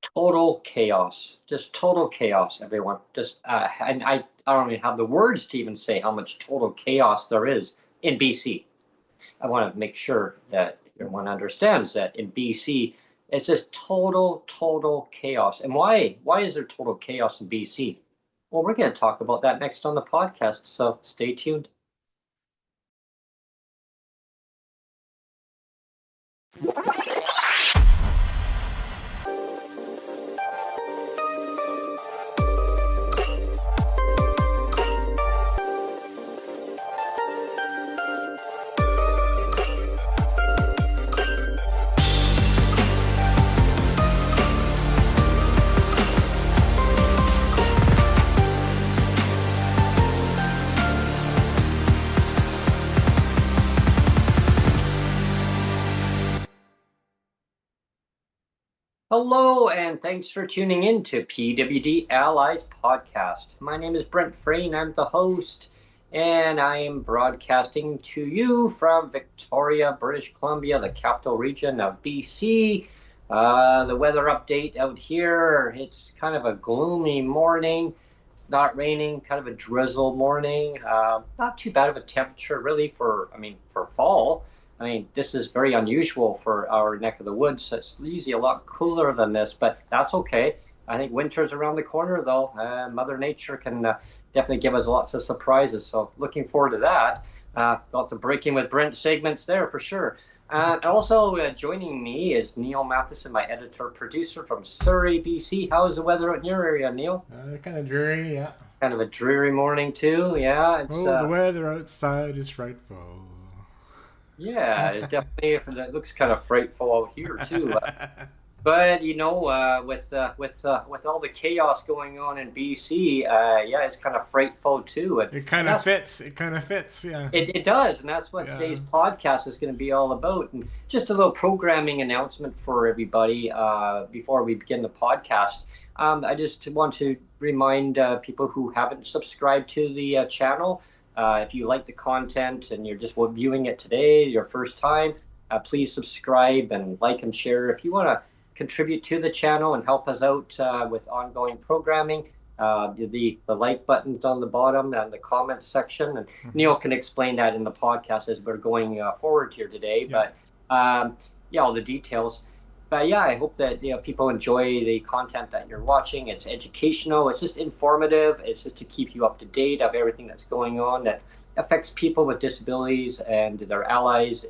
Total chaos, just total chaos, everyone. Just and I don't even have the words to even say how much total chaos there is in BC. I want to make sure that everyone understands that in BC, it's just total chaos. And why is there total chaos in BC? Well, we're going to talk about that next on the podcast, so stay tuned. Hello, and thanks for tuning in to PWD Allies podcast. My name is Brent Frayne. I'm the host, and I am broadcasting to you from Victoria, British Columbia, the capital region of BC. The weather update out here, it's kind of a gloomy morning. It's not raining, kind of a drizzle morning. Not too bad of a temperature, really, for fall. I mean, this is very unusual for our neck of the woods. It's usually a lot cooler than this, but that's okay. I think winter's around the corner, though. Mother Nature can definitely give us lots of surprises. So looking forward to that. Lots of Breaking with Brent segments there for sure. Also joining me is Neil Matheson, my editor-producer from Surrey, BC. How is the weather out in your area, Neil? Kind of dreary, yeah. Kind of a dreary morning, too, yeah. The weather outside is frightful. Yeah, it's definitely. It looks kind of frightful out here too. But you know, with all the chaos going on in BC, yeah, it's kind of frightful too. It kind of fits. It kind of fits. Yeah. It does, and that's what today's podcast is going to be all about. And just a little programming announcement for everybody before we begin the podcast. I just want to remind people who haven't subscribed to the channel. If you like the content and you're just viewing it today, your first time, please subscribe and like and share. If you want to contribute to the channel and help us out with ongoing programming, the like button's on the bottom and the comments section. And Neil can explain that in the podcast as we're going forward here today. Yeah. But yeah, all the details. But yeah, I hope that people enjoy the content that you're watching. It's educational. It's just informative. It's just to keep you up to date of everything that's going on that affects people with disabilities and their allies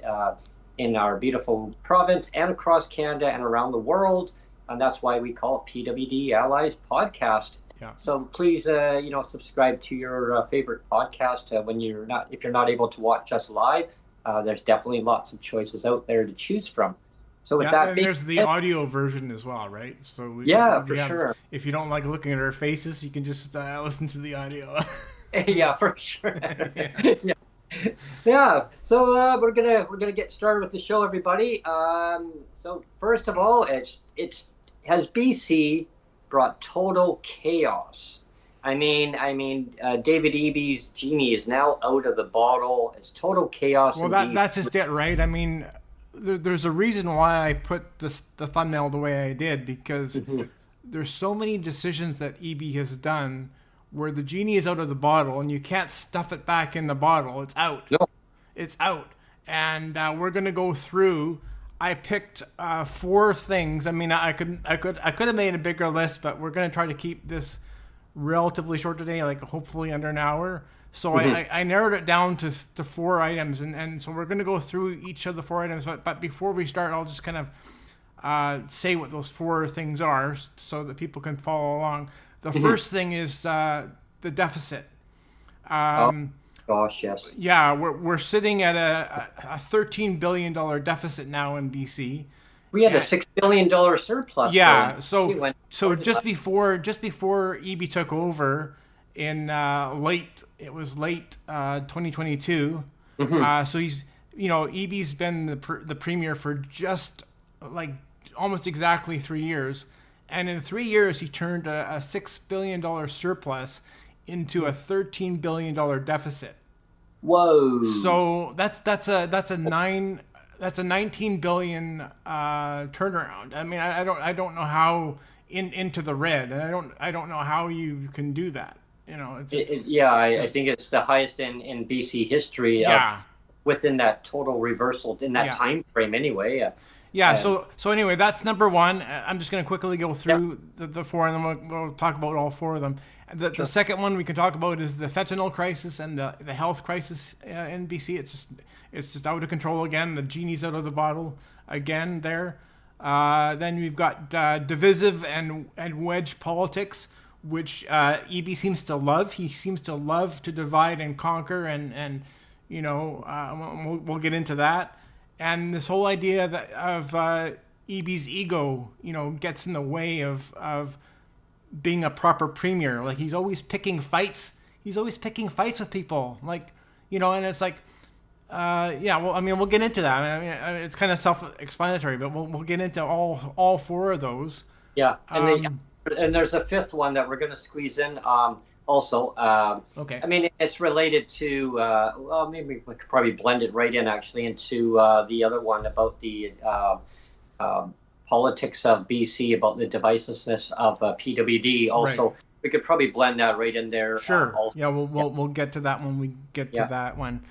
in our beautiful province and across Canada and around the world. And that's why we call it PWD Allies Podcast. Yeah. So please, subscribe to your favorite podcast if you're not able to watch us live. There's definitely lots of choices out there to choose from. So with there's the audio version as well, right? So sure. If you don't like looking at our faces, you can just listen to the audio. Yeah, for sure. Yeah. Yeah. So we're gonna get started with the show, everybody. So first of all, has BC brought total chaos? I mean, David Eby's Genie is now out of the bottle. It's total chaos. Well, that's just it, right? I mean. There's a reason why I put the thumbnail the way I did, because there's so many decisions that Eby has done where the genie is out of the bottle and you can't stuff it back in the bottle. It's out. No. It's out. And we're going to go through. I picked 4 things. I mean, I could have made a bigger list, but we're going to try to keep this relatively short today, like hopefully under an hour. So I narrowed it down to 4 items, and so we're going to go through each of the 4 items. But before we start, I'll just kind of say what those 4 things are so that people can follow along. The first thing is the deficit. Oh gosh, yes. Yeah, we're sitting at a $13 billion deficit now in BC. We had a $6 billion surplus. Yeah, so just before Eby took over. In late 2022. So he's, Eby's been the premier for just like almost exactly 3 years, and in 3 years he turned a $6 billion surplus into a $13 billion deficit. Whoa! So that's a 19 billion turnaround. I mean, I don't know how into the red, and I don't know how you can do that. You know, it's just, I think it's the highest in BC history. Yeah. Within that total reversal in that time frame, anyway. So anyway, that's number one. I'm just going to quickly go through the four, and then we'll talk about all four of them. The second one we can talk about is the fentanyl crisis and the health crisis in BC. It's just out of control again. The genie's out of the bottle again there. Then we've got divisive and wedge politics, which Eby seems to love. He seems to love to divide and conquer, and you know, we'll get into that. And this whole idea that of Eby's ego, you know, gets in the way of being a proper premier. Like, he's always picking fights. He's always picking fights with people. Like, you know, and it's like, well, I mean, we'll get into that. I mean, it's kind of self-explanatory, but we'll get into all four of those. Yeah, and there's a fifth one that we're going to squeeze in. Also, okay. I mean, it's related to, well, maybe we could probably blend it right in actually into the other one about the politics of BC, about the divisiveness of PWD. Also, right. We could probably blend that right in there. Sure. Yeah, we'll get to that when we get to that one.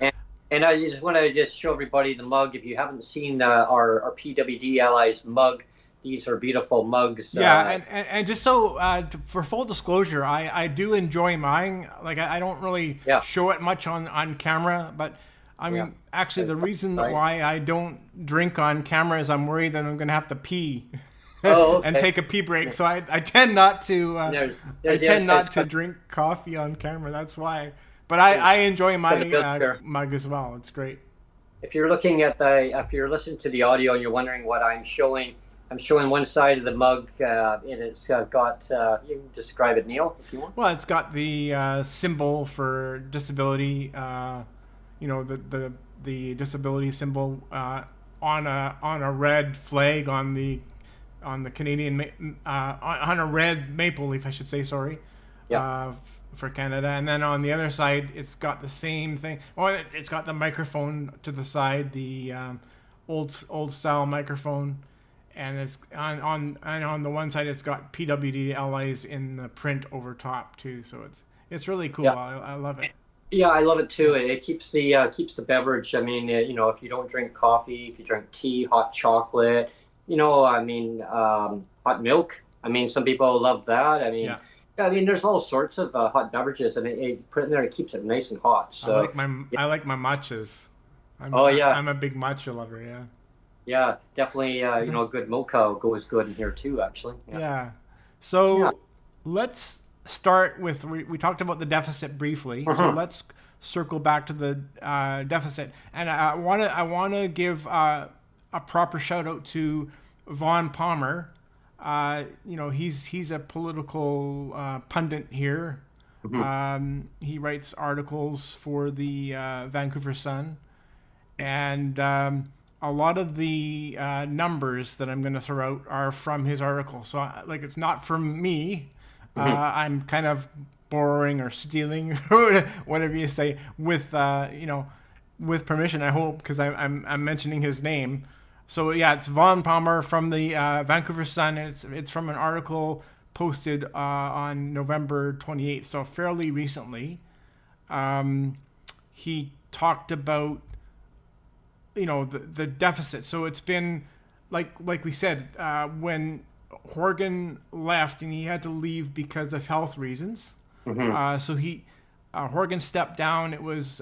And I just want to show everybody the mug. If you haven't seen our PWD Allies mug, these are beautiful mugs. Yeah, and just so for full disclosure, I do enjoy mine. Like, I don't really show it much on camera, but I mean, actually, the reason why I don't drink on camera is I'm worried that I'm going to have to pee and take a pee break. So I tend not to to drink coffee on camera. That's why. But I enjoy my mug as well. It's great. If you're looking at if you're listening to the audio and you're wondering what I'm showing one side of the mug, and it's got, you can describe it, Neil, if you want. Well, it's got the symbol for disability, you know, the disability symbol on a red flag on the Canadian, on a red maple leaf, I should say, sorry, for Canada. And then on the other side, it's got the same thing. Well, it's got the microphone to the side, the old style microphone. And it's on the one side, it's got PWD Allies in the print over top too. So it's really cool. Yeah. I love it. Yeah, I love it too. It keeps the beverage. I mean, you know, if you don't drink coffee, if you drink tea, hot chocolate, you know, I mean, hot milk. I mean, some people love that. I mean, there's all sorts of hot beverages, and it put it in there. It keeps it nice and hot. So I like my matchas. I'm a big matcha lover. Yeah. Yeah, definitely, you know, a good mocha goes good in here too, actually. Yeah. So let's start with, we talked about the deficit briefly, so let's circle back to the deficit. And I want to give a proper shout out to Vaughn Palmer. You know, he's a political pundit here. He writes articles for the Vancouver Sun, and a lot of the numbers that I'm going to throw out are from his article. So, like, it's not from me. I'm kind of borrowing or stealing, whatever you say, with you know, with permission, I hope, because I'm mentioning his name. So yeah, it's Vaughn Palmer from the Vancouver Sun. It's from an article posted on November 28th, so fairly recently. He talked about, you know, the deficit. So it's been like we said, when Horgan left, and he had to leave because of health reasons. So Horgan stepped down. It was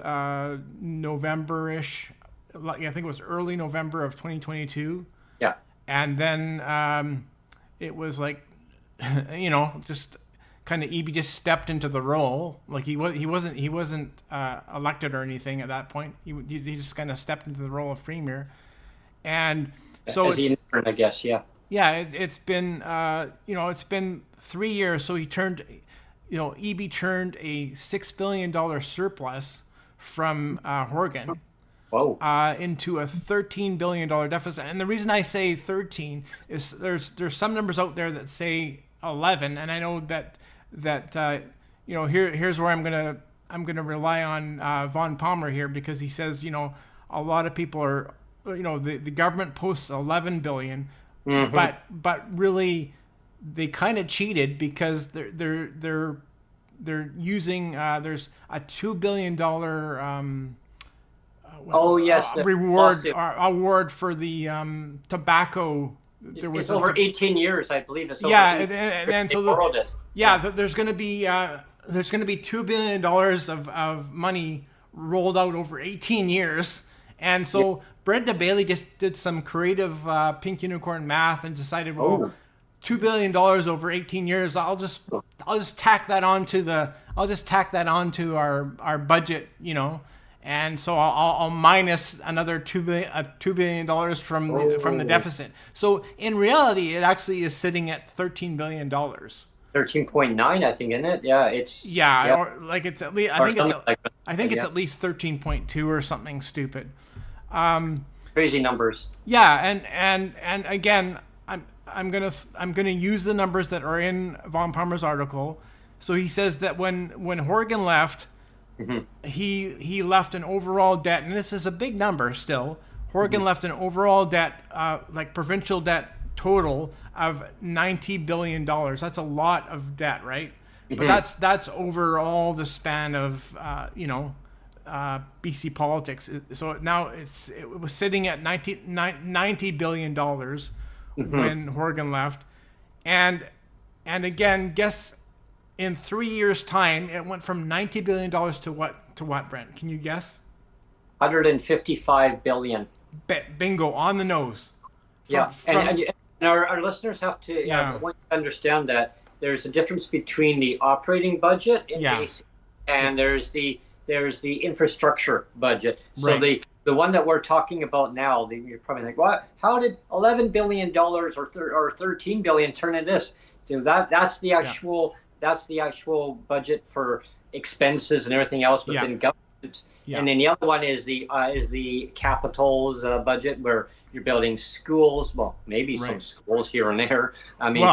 November-ish. I think it was early November of 2022. Yeah. And then it was like, you know, just kind of Eby just stepped into the role. Like he wasn't elected or anything at that point. He just kind of stepped into the role of premier, and so as he intern, I guess, yeah. Yeah, it's been you know, it's been 3 years. So he turned, you know, Eby turned a $6 billion surplus from Horgan. Whoa. Into a $13 billion deficit. And the reason I say 13 is there's some numbers out there that say 11, and I know that you know, here's where I'm gonna rely on Vaughn Palmer here, because he says, you know, a lot of people are, you know, the government posts 11 billion, but really they kind of cheated because they're using there's a $2 billion reward award for the tobacco. It's over 18 years, I believe. It's over and so there's going to be $2 billion of money rolled out over 18 years, and so Brenda Bailey just did some creative pink unicorn math and decided, well, $2 billion over 18 years. I'll just tack that onto our budget, and so I'll minus another $2 billion from the deficit. So in reality, it actually is sitting at $13 billion. 13.9, I think, isn't it? Yeah, it's or like it's at least I think it's at least 13.2 or something stupid. Crazy numbers. Yeah, and again, I'm gonna use the numbers that are in Von Palmer's article. So he says that when Horgan left, he left an overall debt, and this is a big number still. Horgan left an overall debt, like provincial debt total of $90 billion. That's a lot of debt, right? But that's over all the span of BC politics. So now it was sitting at $90 billion when Horgan left, and again, guess in 3 years' time it went from $90 billion to what, Brent? Can you guess? 155 billion. Bingo, on the nose. And our listeners have to understand that there's a difference between the operating budget in BC and there's the infrastructure budget. So the one that we're talking about now, you're probably like, what? How did $11 billion or $13 billion turn into this? So that's the actual budget for expenses and everything else within government. And then the other one is the capital's budget, where you're building schools. Well, maybe some schools here and there. I mean,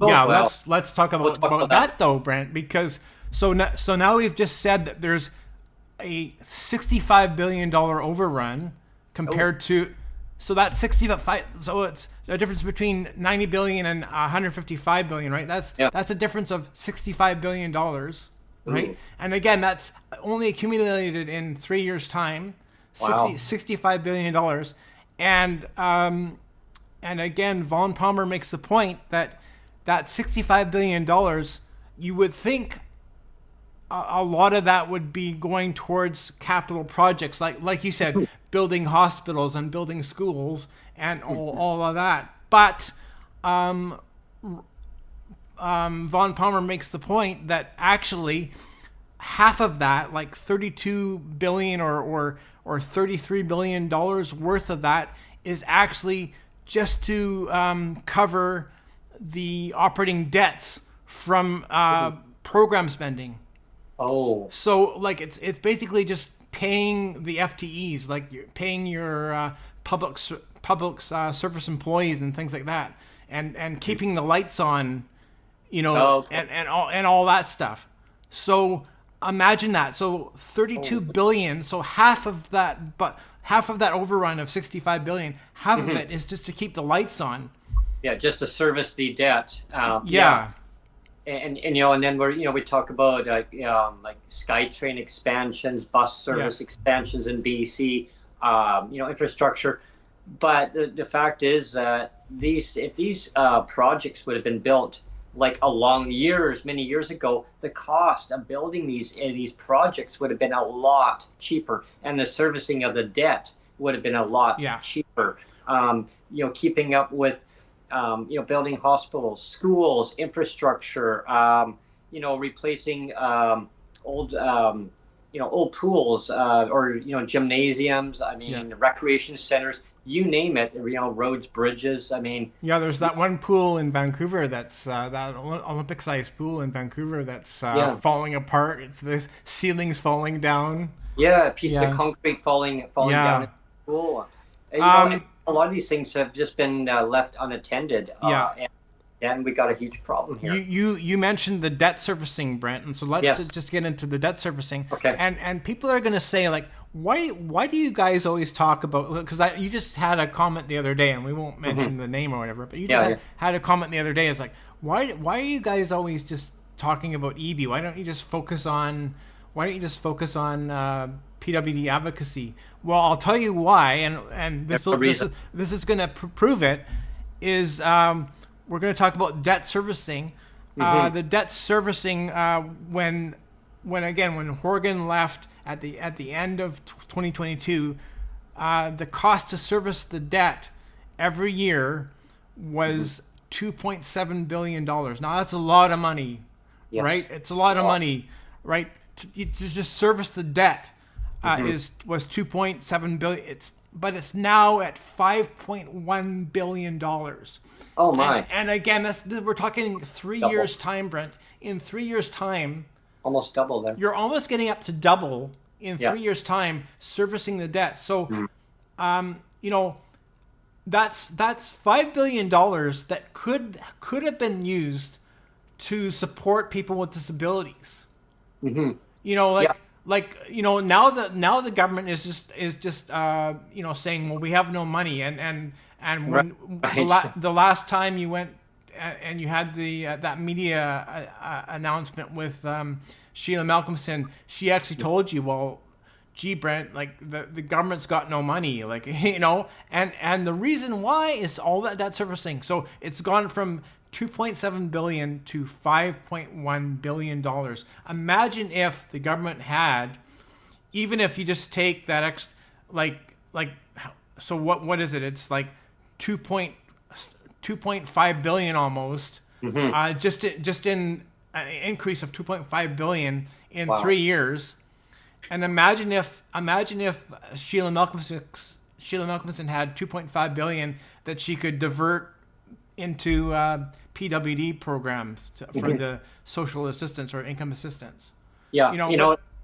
let's talk about that though, Brent, because so now we've just said that there's a $65 billion overrun compared to, so that's 65. So it's a difference between 90 billion and 155 billion, right? That's a difference of $65 billion, right? And again, that's only accumulated in 3 years' time. $65 billion. And again, Von Palmer makes the point that $65 billion, you would think a lot of that would be going towards capital projects, like you said, building hospitals and building schools and all of that. But Von Palmer makes the point that actually half of that, like $32 billion or $33 billion worth of that, is actually just to cover the operating debts from program spending. So like it's basically just paying the FTEs, like you're paying your public service employees and things like that, and keeping the lights on, and all that stuff. So imagine that. So 32 billion. So half of that overrun of 65 billion, half of it is just to keep the lights on. Yeah, just to service the debt. And then we talk about like SkyTrain expansions, bus service expansions in BC, infrastructure. But the fact is that if these projects would have been built like many years ago, the cost of building these projects would have been a lot cheaper, and the servicing of the debt would have been a lot cheaper. Keeping up with building hospitals, schools, infrastructure, replacing old pools or gymnasiums. I mean, recreation centers. You name it. Roads, bridges. I mean, there's that one pool in Vancouver that's that Olympic-sized pool in Vancouver that's falling apart. It's the ceilings falling down. Yeah, pieces of concrete falling down in the pool. A lot of these things have just been left unattended. And we got a huge problem here. You mentioned the debt servicing, Brent, and so let's just get into the debt servicing. Okay. And people are going to say, like, why do you guys always talk about, because you just had a comment the other day, and we won't mention the name or whatever, but you just had a comment the other day. It's like, why are you guys always just talking about Eby? Why don't you just focus on PWD advocacy? Well, I'll tell you why, and this is going to prove it. Is we're going to talk about debt servicing. The debt servicing when Horgan left at the end of 2022, the cost to service the debt every year was $2.7 billion. Now that's a lot of money, right? It's a lot of money, right? To just service the debt was $2.7 billion. But it's now at $5.1 billion. Oh my! And again, we're talking 3 years time, Brent. In 3 years time, almost double there. You're almost getting up to double in 3 years time servicing the debt. So, that's $5 billion that could have been used to support people with disabilities. Now the government is just saying, well, we have no money, and when the last time you went and you had that media announcement with Sheila Malcolmson, she actually told you, well, gee, Brent, like the government's got no money, like, and the reason why is all that servicing. So it's gone from $2.7 billion to $5.1 billion. Imagine if the government had, even if you just take that so what is it? It's like 2.5 billion almost, just in an increase of 2.5 billion in 3 years. And imagine if Sheila Malcolmson had 2.5 billion that she could divert into PWD programs for the social assistance or income assistance. Yeah,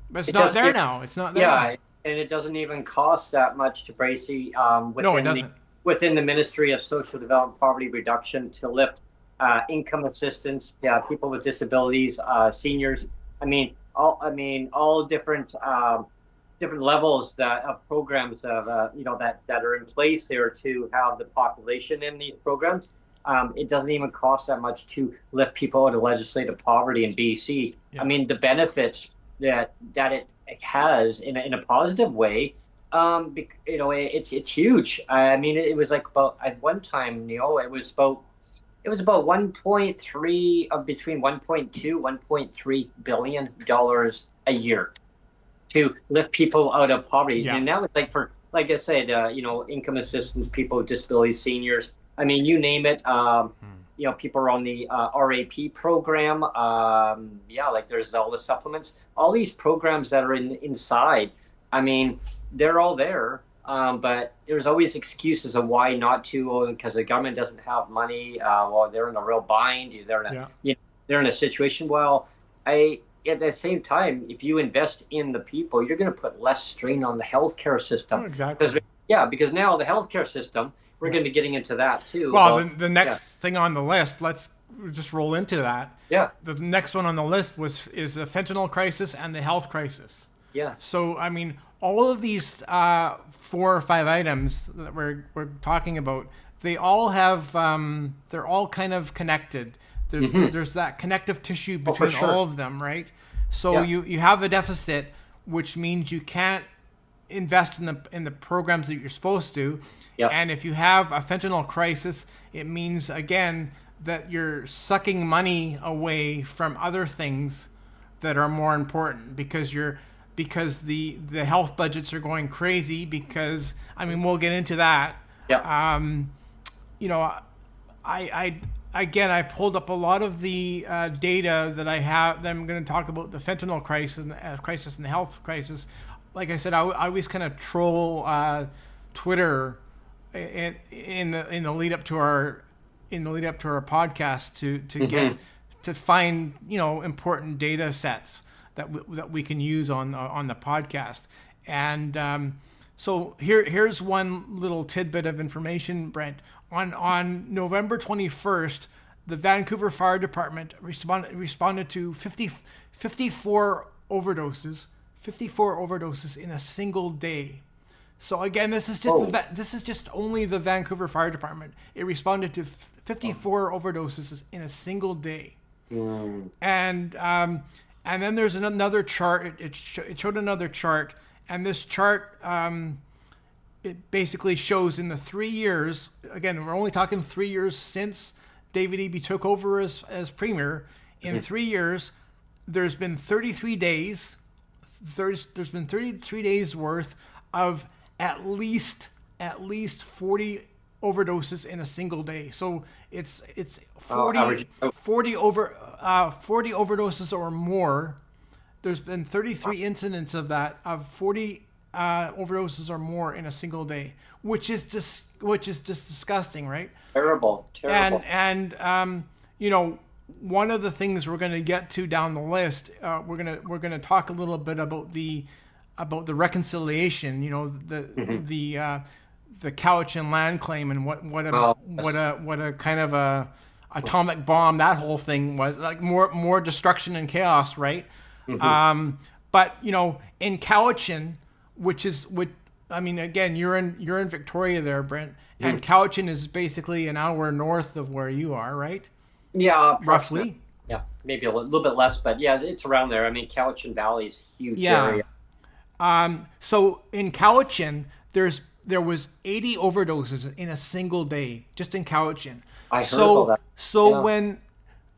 but it's not there now. It's not there. Yeah, and it doesn't even cost that much to Bracy. No, it doesn't. Within the Ministry of Social Development, Poverty Reduction to lift income assistance, people with disabilities, seniors. All different levels of programs that are in place there to have the population in these programs. It doesn't even cost that much to lift people out of legislative poverty in BC. Yeah. The benefits that it has in a positive way, it's huge. It was like about at one time, it was about 1.3 between 1.2 1.3 billion dollars a year to lift people out of poverty. Yeah. And now it's like I said, income assistance, people with disabilities, seniors. You name it. People are on the RAP program. There's all the supplements, all these programs that are inside. They're all there. But there's always excuses of why not to, because the government doesn't have money. They're in a real bind. They're in a situation. Well, at the same time, if you invest in the people, you're going to put less strain on the healthcare system. Oh, exactly. Because now the healthcare system, we're going to be getting into that too. Well, the next thing on the list, let's just roll into that. Yeah. The next one on the list is the fentanyl crisis and the health crisis. Yeah. So, all of these 4 or 5 items that we're talking about, they all have, they're all kind of connected. There's that connective tissue between all of them, right? So you have a deficit, which means you can't invest in the programs that you're supposed to. Yep. And if you have a fentanyl crisis, it means, again, that you're sucking money away from other things that are more important because the health budgets are going crazy because, we'll get into that. Yeah. I pulled up a lot of the data that I have that I'm going to talk about the fentanyl crisis and the health crisis. Like I said, I always kind of troll Twitter in the lead up to our podcast to get to find important data sets that we can use on the podcast. And so here's one little tidbit of information, Brent. On November 21st, the Vancouver Fire Department responded to 54 overdoses, 54 overdoses in a single day. So again, this is just only the Vancouver Fire Department. It responded to 54 overdoses in a single day. And then there's another chart. It showed another chart, and this chart it basically shows in the 3 years. Again, we're only talking 3 years since David Eby took over as premier. In 3 years, there's been 33 days. There's been 33 days worth of at least 40 overdoses in a single day. So it's 40 overdoses or more. There's been 33 incidents of that, of 40 overdoses or more in a single day, which is just disgusting, right? Terrible. And one of the things we're going to get to down the list, we're going to talk a little bit about the reconciliation. The couch and land claim, and what a kind of a atomic bomb that whole thing was, like more destruction and chaos, right? But in Cowichan, again, you're in Victoria there, Brent, and Cowichan is basically an hour north of where you are, right? Yeah, roughly. Yeah, maybe a little bit less, but yeah, it's around there. I mean, Cowichan Valley is a huge area. So in Cowichan, there was 80 overdoses in a single day, just in Cowichan. I heard about that. So when,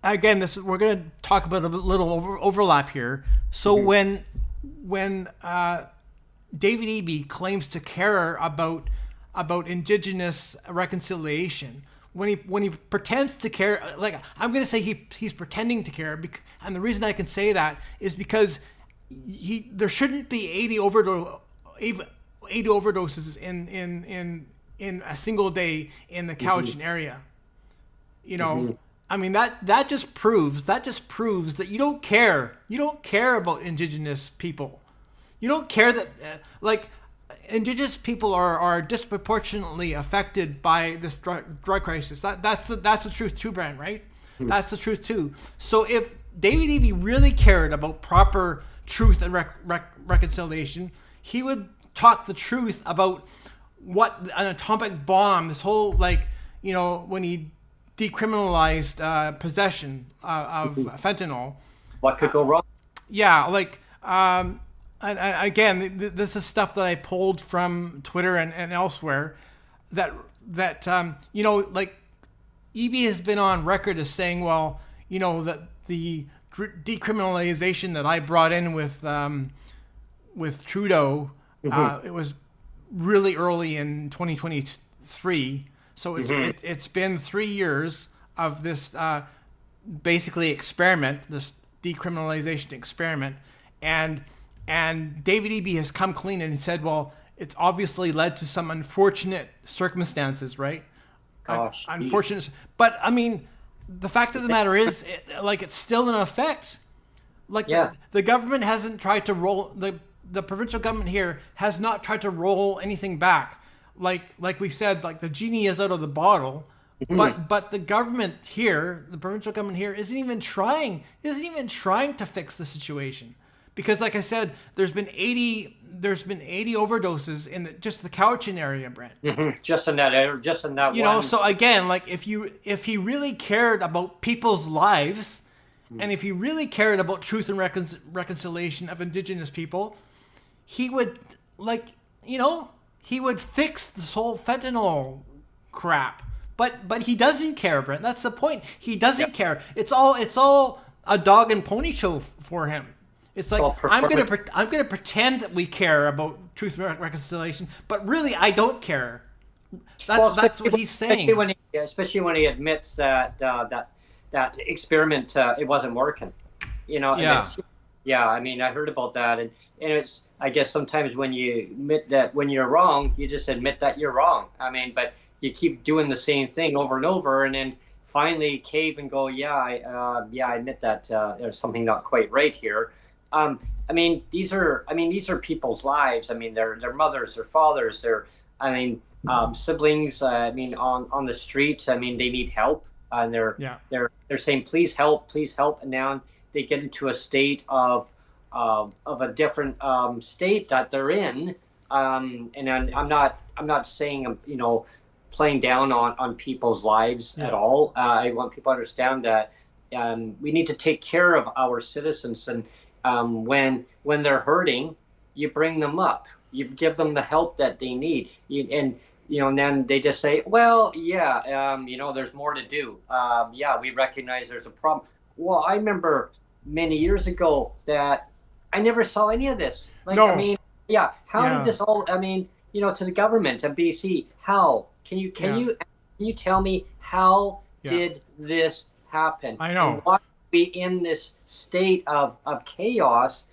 again, we're going to talk about a little overlap here. So when David Eby claims to care about Indigenous reconciliation, when he pretends to care, like, I'm going to say he's pretending to care, and the reason I can say that is because there shouldn't be 80 overdoses in a single day in the Cowichan area. I mean, that just proves that you don't care. You don't care about Indigenous people. You don't care that Indigenous people are disproportionately affected by this drug crisis. That's the truth too, Brent, right? That's the truth too. So if David Eby really cared about proper truth and reconciliation, he would talk the truth about what an atomic bomb, this whole, when he decriminalized possession of fentanyl. What could go wrong? And again, this is stuff that I pulled from Twitter and elsewhere. That Eby has been on record as saying, that the decriminalization that I brought in with Trudeau, it was really early in 2023. So it's been 3 years of this basically experiment, this decriminalization experiment, and David Eby has come clean and said, well, it's obviously led to some unfortunate circumstances, right? Gosh, unfortunate. But I mean, the fact of the matter is, it's still in effect. The government hasn't tried to roll, the provincial government here has not tried to roll anything back. Like we said, the genie is out of the bottle, but the government here, the provincial government here, isn't even trying to fix the situation. Because, like I said, there's been 80 overdoses in just the Cowichan area, Brent. Just in that area, just in that one. So again, if he really cared about people's lives, and if he really cared about truth and reconciliation of Indigenous people, he would he would fix this whole fentanyl crap. But he doesn't care, Brent. That's the point. He doesn't care. It's all a dog and pony show for him. It's like, I'm gonna pretend that we care about truth and reconciliation, but really I don't care. That's what he's saying. Especially when he admits that that experiment it wasn't working. I mean, I heard about that, and it's, I guess sometimes when you admit that when you're wrong, you just admit that you're wrong. I mean, but you keep doing the same thing over and over, and then finally cave and go, I admit that there's something not quite right here. I mean, these are people's lives. I mean, their mothers, their fathers, siblings. I mean, on the street. I mean, they need help, and they're saying, please help, and now they get into a state of of a different state that they're in. And I'm not saying, playing down on people's lives at all. I want people to understand that we need to take care of our citizens, and when they're hurting, you bring them up, you give them the help that they need, and then they just say, well, there's more to do. We recognize there's a problem. Well, I remember many years ago that I never saw any of this. How did this all? To the government of BC, how can you tell me how did this happen? I know. And why are we in this state of chaos?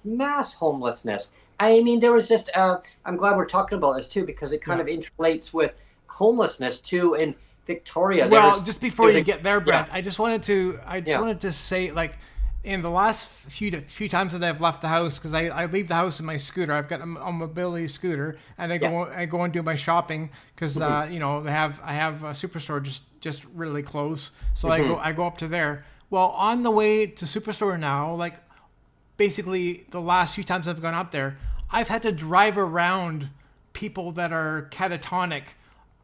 Mass homelessness. There was just. I'm glad we're talking about this too, because it kind of interrelates with homelessness too in Victoria. Well, just before you get there, Brent, I just wanted to say, like, in the last few times that I've left the house, because I leave the house in my scooter. I've got a mobility scooter, and I go and do my shopping, because I have a superstore just really close, so I go up to there. Well, on the way to superstore now, like, basically the last few times I've gone up there, I've had to drive around people that are catatonic,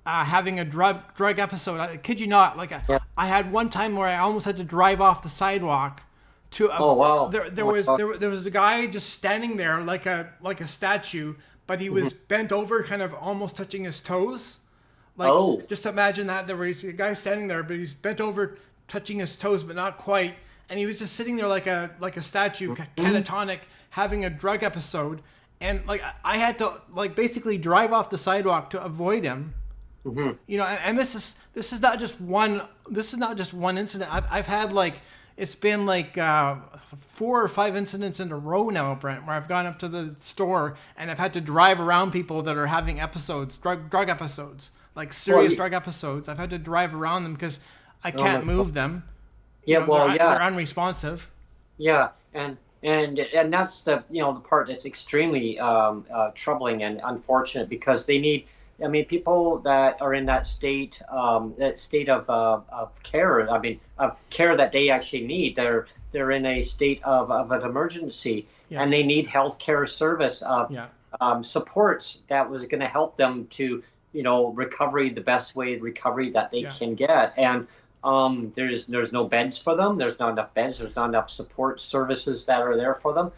having a drug episode. I kid you not. Like, I had one time where I almost had to drive off the sidewalk to there was a guy just standing there like a statue, but he was bent over, kind of almost touching his toes. Just imagine that there was a guy standing there, but he's bent over, touching his toes, but not quite, and he was just sitting there like a statue, catatonic, having a drug episode. And I had to basically drive off the sidewalk to avoid him. And this is not just one incident. I've had it's been 4 or 5 incidents in a row now, Brent, where I've gone up to the store and I've had to drive around people that are having episodes, drug episodes, serious drug episodes. I've had to drive around them because I can't move them. They're unresponsive. Yeah, and that's the the part that's extremely troubling and unfortunate, because they need. People that are in that state of care. Of care that they actually need. They're in a state of an emergency, and they need healthcare service supports that was going to help them to recovery, the best way recovery that they can get. And there's no beds for them. There's not enough beds. There's not enough support services that are there for them.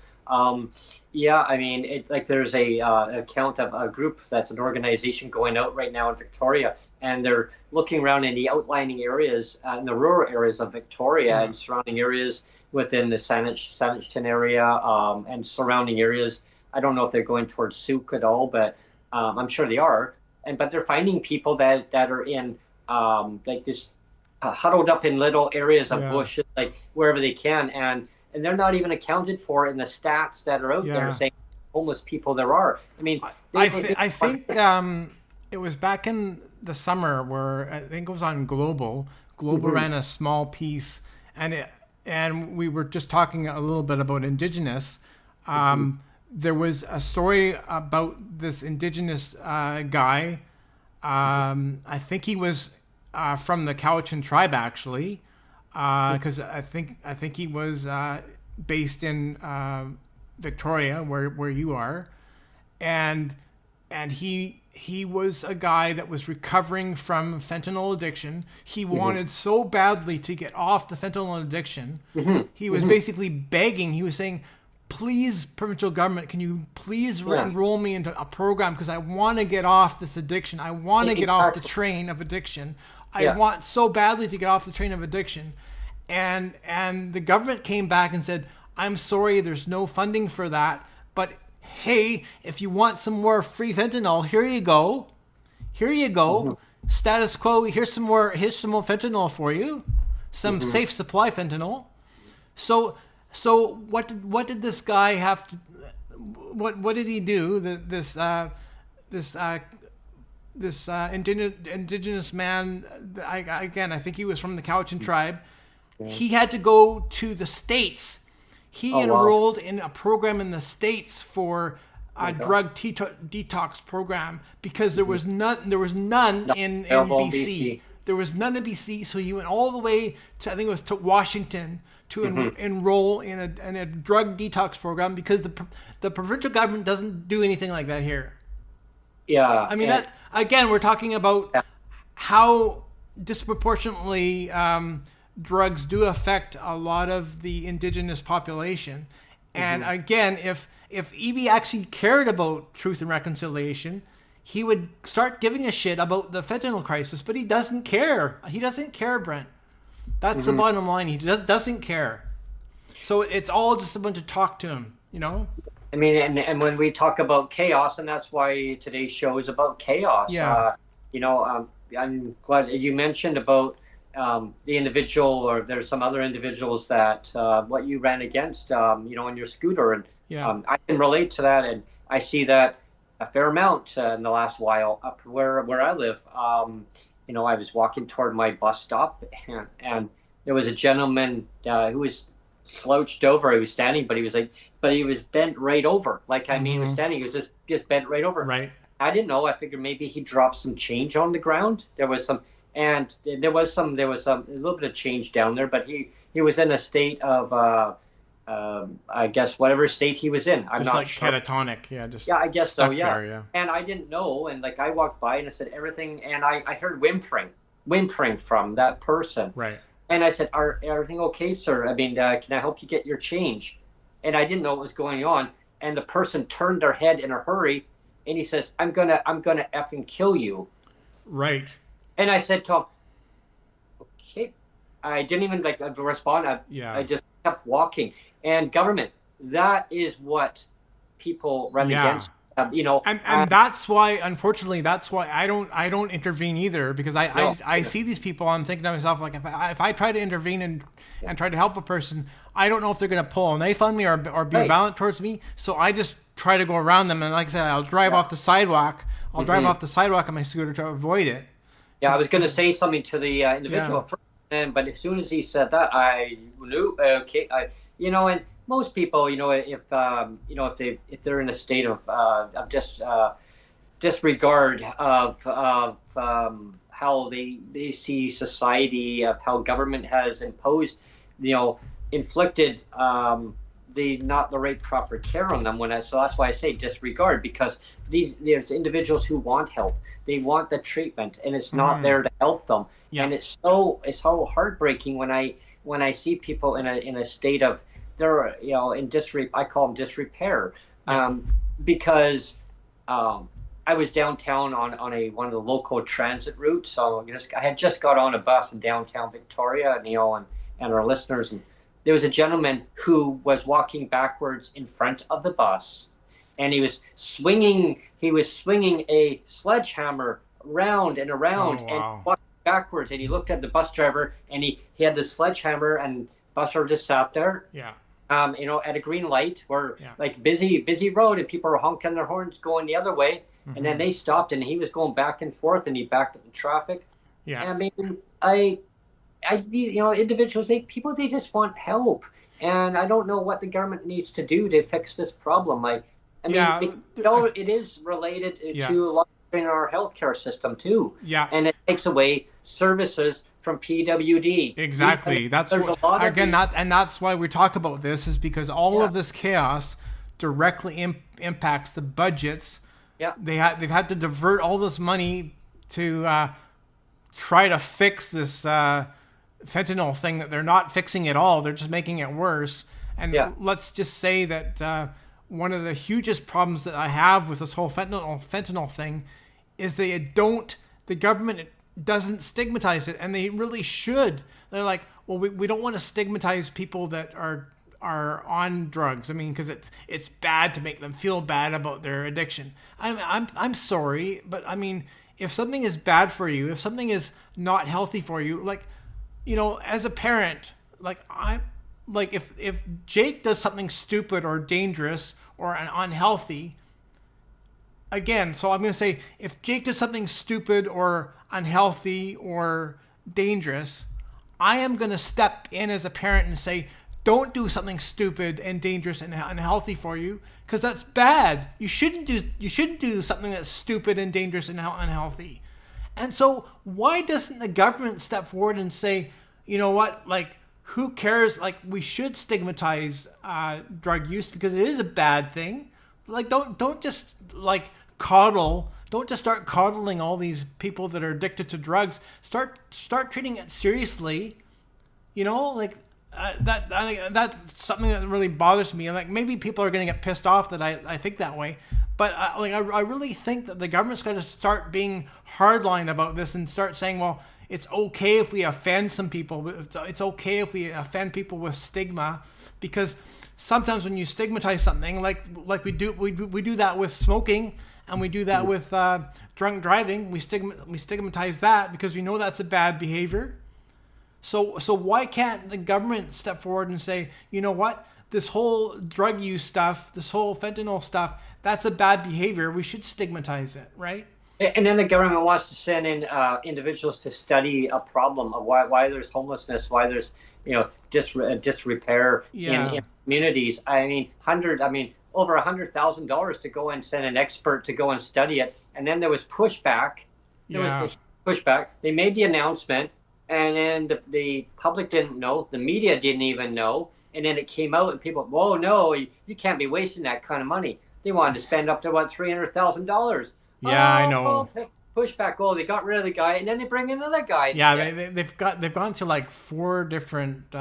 There's a account of a group that's an organization going out right now in Victoria, and they're looking around in the outlying areas, in the rural areas of Victoria and surrounding areas within the Saanich area and surrounding areas. I don't know if they're going towards Souk at all, but I'm sure they are. But they're finding people that are in this huddled up in little areas of bushes, wherever they can, and they're not even accounted for in the stats that are out there saying homeless people there are. I think it was back in the summer where I think it was on Global. Global ran a small piece, and we were just talking a little bit about Indigenous. There was a story about this Indigenous guy. I think he was from the Cowichan tribe, actually. Because I think he was based in Victoria, where you are, and he was a guy that was recovering from fentanyl addiction. He wanted so badly to get off the fentanyl addiction. He was basically begging. He was saying, "Please, provincial government, can you please enroll me into a program, because I want to get off this addiction. I want to get off the train of addiction. I want so badly to get off the train of addiction." And the government came back and said, "I'm sorry, there's no funding for that. But hey, if you want some more free fentanyl, here you go. Here you go. Status quo, here's some more fentanyl for you. Some safe supply fentanyl." So what did this guy have to, what did he do? This indigenous man, I think he was from the Cowichan tribe. He had to go to the States. He enrolled in a program in the States for a drug detox program, because there was none in BC. there was none in BC, so he went all the way to, I think it was to Washington to enroll in a drug detox program, because the provincial government doesn't do anything like that here. Yeah. I mean, that again, we're talking about how disproportionately drugs do affect a lot of the Indigenous population. And again, if Eby actually cared about truth and reconciliation, he would start giving a shit about the fentanyl crisis, but he doesn't care. He doesn't care, Brent. That's the bottom line. He doesn't care. So it's all just a bunch of talk to him, you know? I mean, and when we talk about chaos, and that's why today's show is about chaos. Yeah. You know, I'm glad you mentioned about the individual, or there's some other individuals that what you ran against, you know, on your scooter. And I can relate to that. And I see that a fair amount in the last while up where I live. You know, I was walking toward my bus stop, and there was a gentleman who was slouched over. He was standing, but he was bent right over. Like, I mean, he was standing, he was just bent right over. Right. I didn't know. I figured maybe he dropped some change on the ground. There was a little bit of change down there, but he was in a state of I guess whatever state he was in. I'm just not like sure. Catatonic, I guess so. Yeah. There, yeah. And I didn't know, and like I walked by and I said everything, and I heard whimpering from that person. Right. And I said, everything okay, sir? I mean, can I help you get your change? And I didn't know what was going on. And the person turned their head in a hurry, and he says, I'm gonna effing kill you. Right. And I said to him, okay. I didn't even respond. I just kept walking. And government, that is what people run against. You know, and that's why, unfortunately, I don't intervene either, because I see these people. I'm thinking to myself, like, if I try to intervene and try to help a person, I don't know if they're going to pull a knife on me or be violent towards me. So I just try to go around them, and like I said, I'll drive off the sidewalk. I'll drive off the sidewalk on my scooter to avoid it. Yeah, I was going to say something to the individual first, but as soon as he said that, I knew. Okay, you know, and most people, you know, if they're in a state of just disregard of how they see society, of how government has imposed, you know, inflicted not the right proper care on them. So that's why I say disregard, because there's individuals who want help, they want the treatment, and it's not there to help them. And it's so heartbreaking when I see people in a state of, they're, you know, I call them disrepair, because I was downtown on one of the local transit routes. So I had just got on a bus in downtown Victoria, and, you know, and our listeners, and there was a gentleman who was walking backwards in front of the bus, and he was swinging a sledgehammer round and around, and walking backwards. And he looked at the bus driver, and he had the sledgehammer, and bus driver just sat there. Yeah. You know, at a green light, where like busy road, and people were honking their horns going the other way, and then they stopped, and he was going back and forth, and he backed up the traffic. Yeah. And I mean, I you know, individuals, they just want help, and I don't know what the government needs to do to fix this problem. I mean, it is related to a lot in our healthcare system too. Yeah. And it takes away services from PWD. Exactly. That's why we talk about this, is because all of this chaos directly impacts the budgets. Yeah. They've had to divert all this money to try to fix this fentanyl thing that they're not fixing at all. They're just making it worse. And let's just say that one of the hugest problems that I have with this whole fentanyl thing is the government doesn't stigmatize it, and they really should. They're like, well, we don't want to stigmatize people that are on drugs. I mean, because it's bad to make them feel bad about their addiction. I'm sorry, but I mean, if something is bad for you, if something is not healthy for you, like, you know, as a parent, if Jake does something stupid or dangerous or unhealthy, again, so I'm going to say, if Jake does something stupid or unhealthy or dangerous, I am going to step in as a parent and say, don't do something stupid and dangerous and unhealthy for you, because that's bad. You shouldn't do something that's stupid and dangerous and unhealthy. And so why doesn't the government step forward and say, you know what, like, who cares? Like, we should stigmatize drug use because it is a bad thing. Like, don't just like coddle. Don't just start coddling all these people that are addicted to drugs. Start treating it seriously. You know, like that's something that really bothers me. And like, maybe people are going to get pissed off that I think that way. But I really think that the government's got to start being hardline about this and start saying, well, it's okay if we offend some people. It's okay if we offend people with stigma, because sometimes when you stigmatize something, like we do that with smoking, and we do that with drunk driving. We stigmatize that because we know that's a bad behavior. So why can't the government step forward and say, you know what, this whole drug use stuff, this whole fentanyl stuff, that's a bad behavior. We should stigmatize it, right? And then the government wants to send in individuals to study a problem of why there's homelessness, why there's disrepair in communities. I mean, over $100,000 to go and send an expert to go and study it, and then there was pushback. Pushback. They made the announcement, and then the public didn't know, the media didn't even know, and then it came out, and people, whoa, no, you can't be wasting that kind of money. They wanted to spend up to $300,000. Yeah, I know. Pushback. Oh, they got rid of the guy, and then they bring another guy. Yeah, they've gone to like 4 different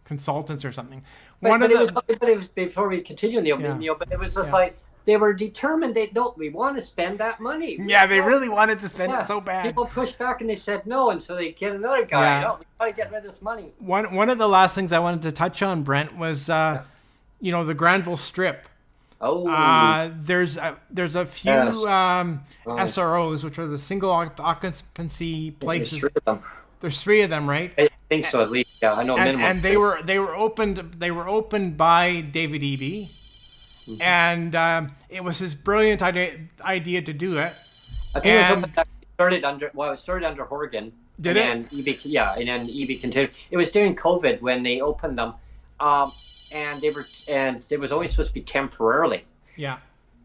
consultants or something. But it was before we continue in the opening, but it was just like they were determined. We want to spend that money. They really wanted to spend it so bad. People pushed back and they said no, and so they get another guy. No, we got to get rid of this money. One of the last things I wanted to touch on, Brent, was the Granville Strip. Oh. There's a few SROs, which are the single occupancy places. There's 3 of them, right? I think so, at least. Yeah, I know. And they were opened by David Eby, and it was his brilliant idea to do it. I think it started under Horgan. Did it? And then Eby continued. It was during COVID when they opened them. And it was only supposed to be temporarily. Yeah.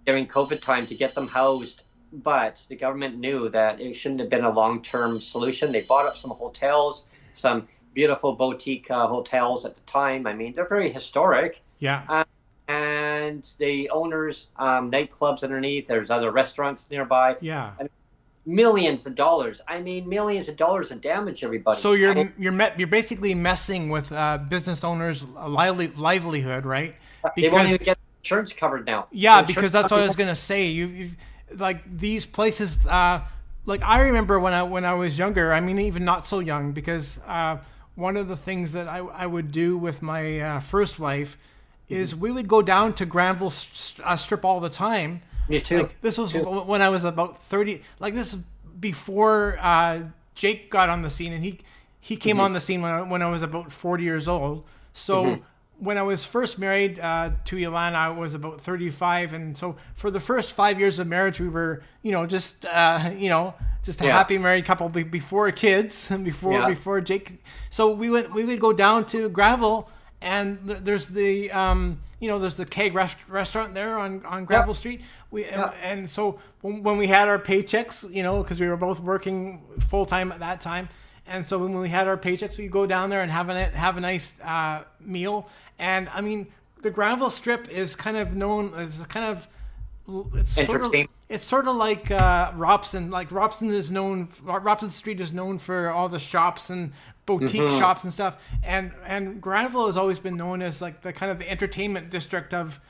During COVID time to get them housed, but the government knew that it shouldn't have been a long-term solution. They bought up some hotels, some beautiful boutique hotels at the time. I mean, they're very historic. Yeah. And the owners, nightclubs underneath. There's other restaurants nearby. Yeah. And millions of dollars. I mean, millions of dollars in damage, everybody. So you're basically messing with business owners' livelihood, right? They won't even get insurance covered now. Yeah, because that's what I was gonna say. You like these places. Like I remember when I was younger. I mean, even not so young, because one of the things that I would do with my first wife is we would go down to Granville Strip all the time. Me too. Like, this was when I was about 30. Like this is before Jake got on the scene, and he came on the scene when I was about 40 years old. So when I was first married to Ilana, I was about 35, and so for the first 5 years of marriage, we were just a happy married couple before kids and before Jake. So we would go down to Granville. And there's the there's the keg restaurant there on Granville Street. And so when we had our paychecks, because we were both working full time at that time, and so when we had our paychecks, we'd go down there and have a nice meal. And I mean, the Granville Strip is kind of known as it's sort of like Robson. Like Robson Street is known for all the shops and boutique shops and stuff, and Granville has always been known as like the kind of the entertainment district of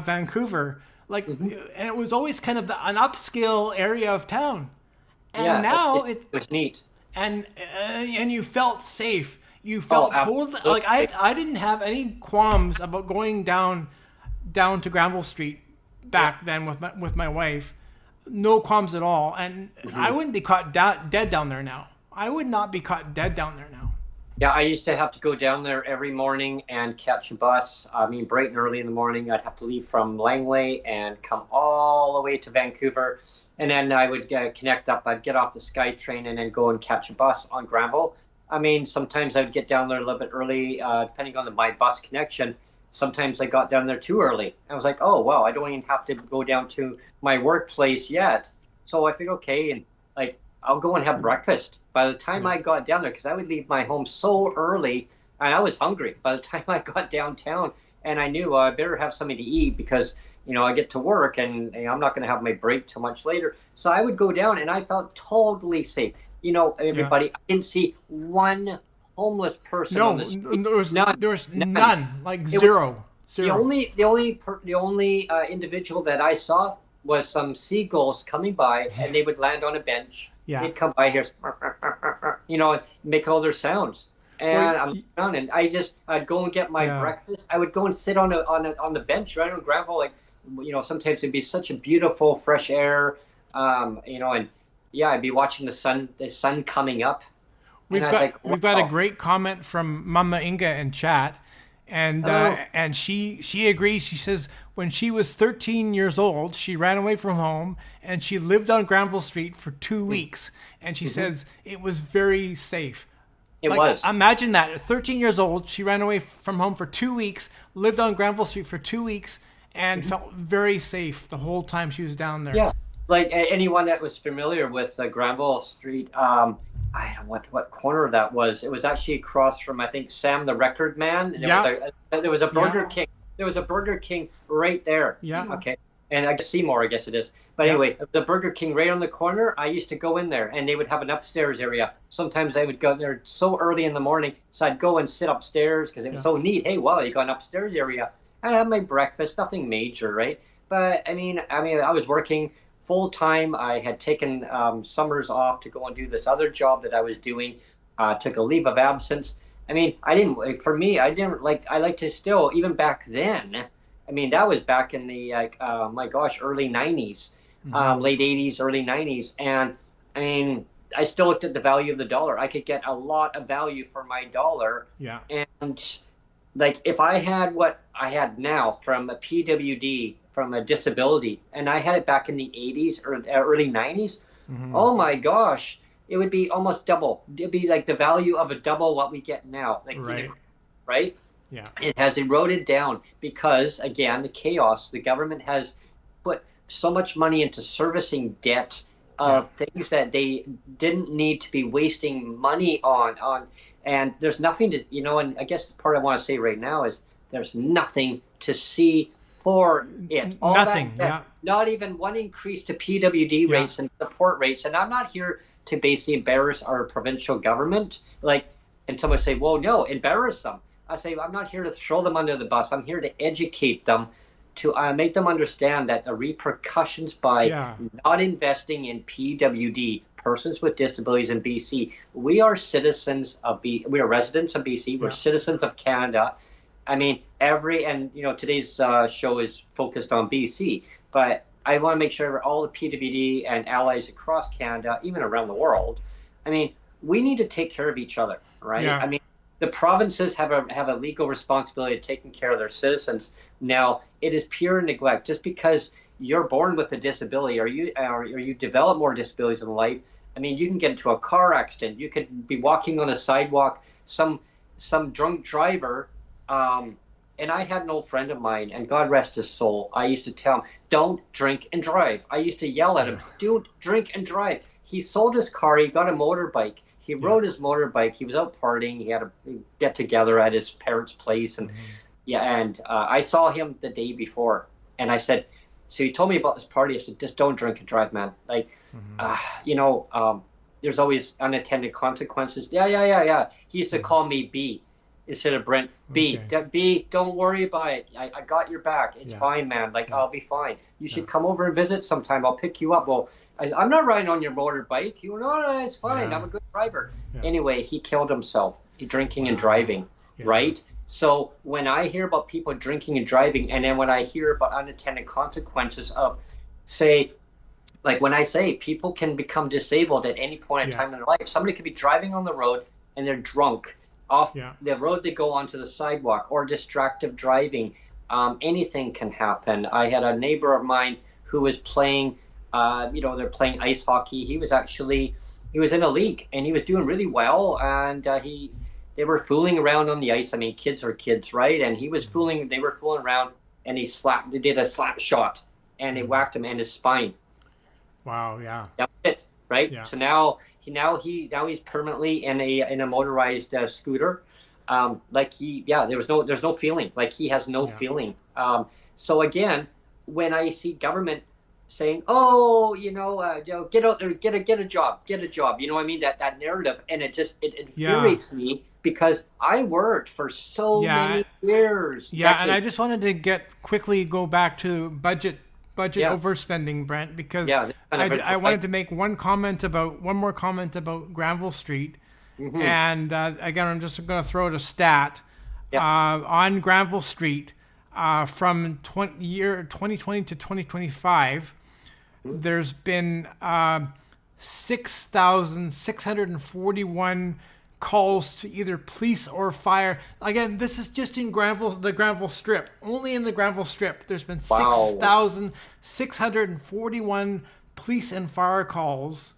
Vancouver. Like, and it was always kind of an upscale area of town. And now it's neat. And you felt safe. You felt cold. Like I didn't have any qualms about going down to Granville Street back then with my wife. No qualms at all. And I wouldn't be caught dead down there now. I would not be caught dead down there now. Yeah, I used to have to go down there every morning and catch a bus. I mean, bright and early in the morning, I'd have to leave from Langley and come all the way to Vancouver. And then I would connect up. I'd get off the SkyTrain and then go and catch a bus on Granville. I mean, sometimes I would get down there a little bit early, depending on my bus connection. Sometimes I got down there too early. I was like, oh, wow, I don't even have to go down to my workplace yet. So I figured, okay, and like I'll go and have breakfast. By the time I got down there, because I would leave my home so early, and I was hungry. By the time I got downtown, and I knew I better have something to eat because I get to work and I'm not going to have my break too much later. So I would go down, and I felt totally safe. Everybody, I didn't see one homeless person on the street. There was none, like zero. The only individual that I saw was some seagulls coming by, and they would land on a bench. Yeah. They'd come by here, make all their sounds. And I'm down, and I'd go and get my breakfast. I would go and sit on the bench right on Granville. Sometimes it'd be such a beautiful fresh air, and I'd be watching the sun coming up. We've got a great comment from Mama Inga in chat, and she agrees. She says when she was 13 years old, she ran away from home and she lived on Granville Street for 2 weeks, and she says it was very safe. It was. Imagine that. At 13 years old, she ran away from home for 2 weeks, lived on Granville Street for 2 weeks, and felt very safe the whole time she was down there. Yeah. Like anyone that was familiar with Granville Street, I don't know what corner that was. It was actually across from, I think, Sam the Record Man. And there was a Burger King. There was a Burger King right there. Yeah. Okay. And I guess Seymour, I guess it is. But anyway, the Burger King right on the corner, I used to go in there, and they would have an upstairs area. Sometimes I would go there so early in the morning, so I'd go and sit upstairs because it was so neat. Hey, wow, you got an upstairs area. I'd have my breakfast, nothing major, right? But I mean, I was working full time. I had taken summers off to go and do this other job that I was doing. Took a leave of absence. I mean, I like to still, even back then. I mean, that was back in the early 90s, late 80s, early 90s. And I mean, I still looked at the value of the dollar. I could get a lot of value for my dollar. Yeah. And like, if I had what I had now from a PWD, from a disability, and I had it back in the 80s or early 90s, oh my gosh, it would be almost double. It'd be like the value of a double what we get now. Like, right? Yeah. It has eroded down because, again, the chaos. The government has put so much money into servicing debt of things that they didn't need to be wasting money on. And there's nothing to, and I guess the part I want to say right now is there's nothing to see for it. All nothing. Not even one increase to PWD rates and support rates. And I'm not here to basically embarrass our provincial government. And someone say, well, no, embarrass them. I say, I'm not here to throw them under the bus. I'm here to educate them, to make them understand that the repercussions by not investing in PWD, persons with disabilities in BC. We are citizens of we are residents of BC. We're citizens of Canada. I mean, today's show is focused on BC, but I want to make sure all the PWD and allies across Canada, even around the world, I mean, we need to take care of each other, right? Yeah. I mean, the provinces have a legal responsibility of taking care of their citizens. Now, it is pure neglect. Just because you're born with a disability or you develop more disabilities in life, I mean, you can get into a car accident. You could be walking on a sidewalk, some drunk driver, and I had an old friend of mine, and God rest his soul, I used to tell him, don't drink and drive. I used to yell at him, don't drink and drive. He sold his car, he got a motorbike. He rode his motorbike. He was out partying. He had a get together at his parents' place, and I saw him the day before, and I said, so he told me about this party. I said, just don't drink and drive, man. There's always unintended consequences. Yeah. He used to call me B instead of Brent. B, don't worry about it. I got your back. It's fine, man. I'll be fine. You should come over and visit sometime. I'll pick you up. Well, I'm not riding on your motorbike. No, it's fine. I'm a good driver. Yeah. Anyway, he killed himself, drinking and driving, right? So when I hear about people drinking and driving, and then when I hear about unintended consequences of, say, like when I say people can become disabled at any point in time in their life, somebody could be driving on the road and they're drunk off the road, they go onto the sidewalk, or distracted driving. Anything can happen. I had a neighbor of mine who was playing, they're playing ice hockey. He was in a league and he was doing really well. And they were fooling around on the ice. I mean, kids are kids, right? And they were fooling around, and they did a slap shot, and they whacked him in his spine. Wow, yeah. That's it. right? Yeah. So he's permanently in a motorized scooter. There's no feeling. Like, he has no feeling. So again, when I see government saying, "Oh, get out there, get a job," you know what I mean? That narrative, and it infuriates me, because I worked for so many years. Yeah, decades. and I just wanted to quickly go back to budget overspending, Brent, because I wanted to make one more comment about Granville Street. Mm-hmm. And again, I'm just going to throw out a stat. On Granville Street, from 2020 to 2025, there's been 6,641 calls to either police or fire. Again, this is just in the Granville Strip. Only in the Granville Strip, there's been 6,641 police and fire calls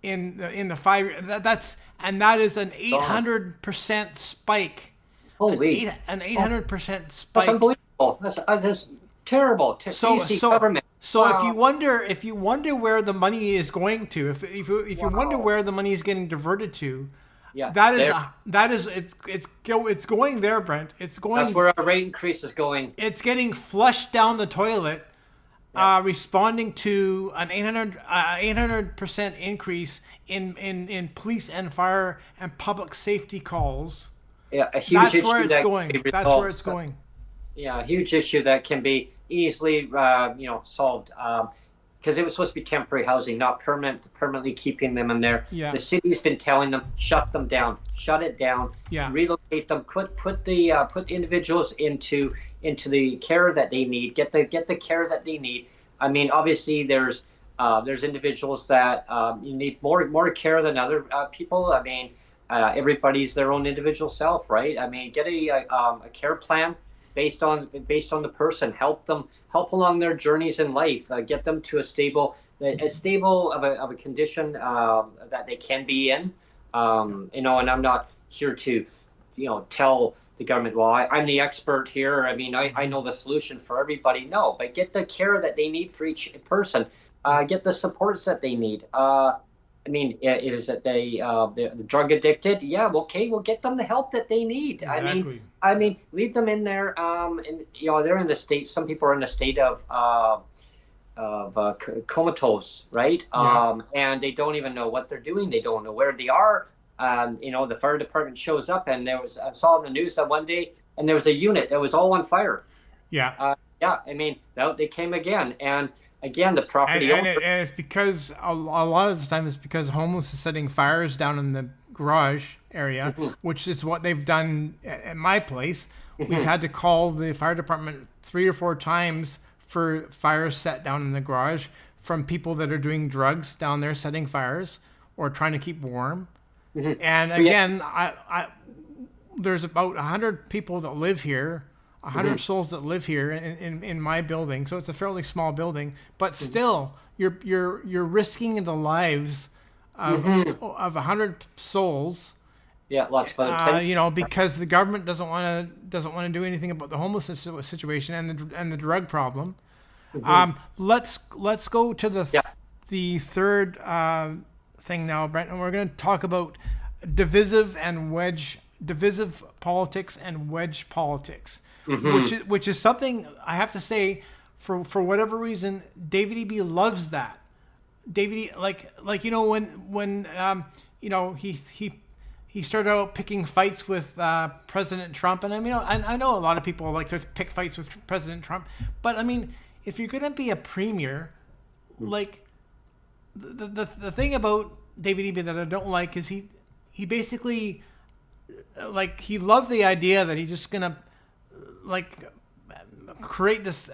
in the 5 years. That is an 800% spike. Holy! An 800% spike. That's unbelievable. That's terrible. Government. So if you wonder where the money is going to, if you wonder where the money is getting diverted to, it's going there, Brent. It's going. That's where our rate increase is going. It's getting flushed down the toilet, responding to an 800% increase in police and fire and public safety calls. Yeah, a huge issue. That's where it's going. Yeah, a huge issue that can be easily solved. Because it was supposed to be temporary housing, not permanently keeping them in there. Yeah. The city's been telling them, shut them down, shut it down, relocate them, put individuals into the care that they need, get the care that they need. I mean, obviously there's individuals that you need more care than other people. I mean, everybody's their own individual self, right? I mean, get a care plan based on the person, help along their journeys in life, get them to a stable of a condition that they can be in. And I'm not here to tell the government, well, I'm the expert here. I mean, I know the solution for everybody. No, but get the care that they need for each person. Get the supports that they need. I mean, is it they're drug addicted? Yeah, okay, we'll get them the help that they need. Exactly. I mean, leave them in there. And they're in the state. Some people are in a state of comatose, right? Yeah. And they don't even know what they're doing. They don't know where they are. The fire department shows up, and I saw in the news that one day, and there was a unit that was all on fire. Yeah. I mean, they came again, and again, the property and it's because a lot of the time it's because homeless is setting fires down in the garage area, which is what they've done at my place. We've had to call the fire department 3 or 4 times for fires set down in the garage from people that are doing drugs down there setting fires or trying to keep warm. And again, I there's about 100 people that live here. 100 souls that live here in my building, so it's a fairly small building. But still, you're risking the lives of 100 souls. Yeah, lots of because the government doesn't want to do anything about the homelessness situation and the drug problem. Let's go to the third thing now, Brent, and we're going to talk about divisive politics and wedge politics. Which is something I have to say, for whatever reason, David Eby loves that. David, when he started out picking fights with President Trump, and I know a lot of people like to pick fights with President Trump, but I mean, if you're gonna be a premier, like the thing about David Eby that I don't like is he basically he loved the idea that he's just gonna create this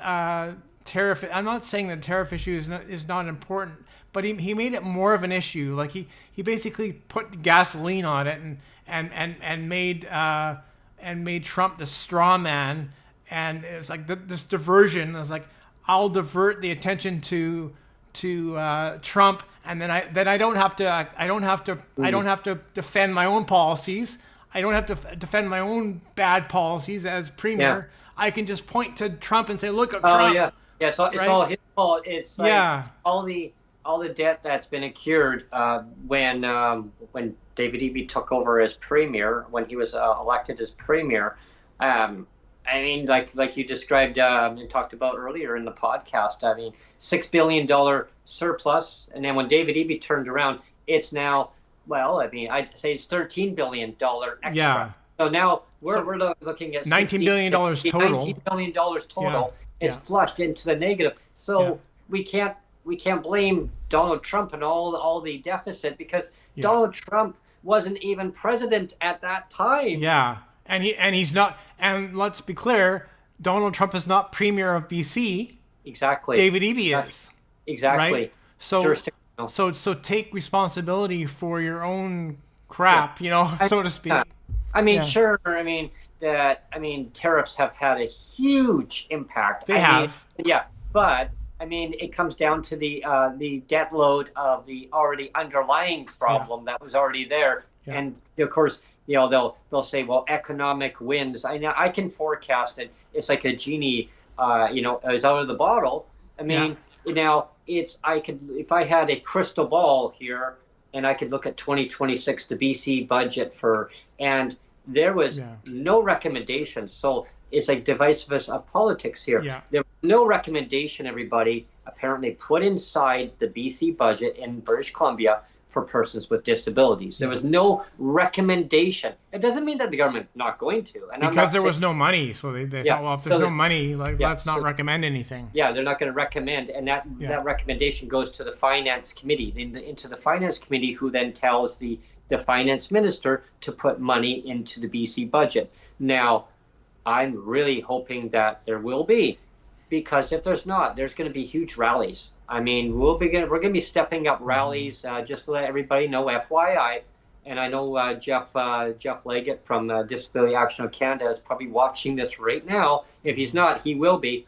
tariff. I'm not saying the tariff issue is not important, but he made it more of an issue. Like he basically put gasoline on it and made Trump the straw man, and it's like this diversion. It's like, I'll divert the attention to Trump, and then I don't have to defend my own policies. I don't have to defend my own bad policies as premier. I can just point to Trump and say, "Look at Trump." It's all his fault. It's like all debt that's been accrued when David Eby took over as premier, when he was elected as premier. I mean, like you described and talked about earlier in the podcast. I mean, $6 billion surplus, and then when David Eby turned around, it's now, well, I mean, I'd say it's $13 billion extra. Yeah. So now we're looking at $19 billion total. $19 billion total is flushed into the negative. So we can't blame Donald Trump and all the deficit, because Donald Trump wasn't even president at that time. Yeah. And he's not, and let's be clear, Donald Trump is not premier of BC. Exactly. David Eby is. Exactly. Right? So take responsibility for your own crap, so to speak. I mean, sure. I mean, tariffs have had a huge impact. They have. But I mean, it comes down to the debt load of the already underlying problem that was already there, and of course, they'll say, well, economic wins. I can forecast it. It's like a genie, is out of the bottle. I mean, if I had a crystal ball here, and I could look at 2026, the BC budget and there was no recommendation. So it's like divisiveness of politics here. Yeah. There was no recommendation, everybody, apparently put inside the BC budget in British Columbia for persons with disabilities. There was no recommendation. It doesn't mean that the government not going to. And because there was no money, so they thought, well, if there's no money, let's not recommend anything. Yeah, they're not going to recommend, and that recommendation goes to the finance committee, into the finance committee, who then tells the finance minister to put money into the BC budget. Now, I'm really hoping that there will be, because if there's not, there's going to be huge rallies. I mean, we're going to be stepping up rallies, just to let everybody know, FYI. And I know Jeff Leggett from Disability Action of Canada is probably watching this right now. If he's not, he will be.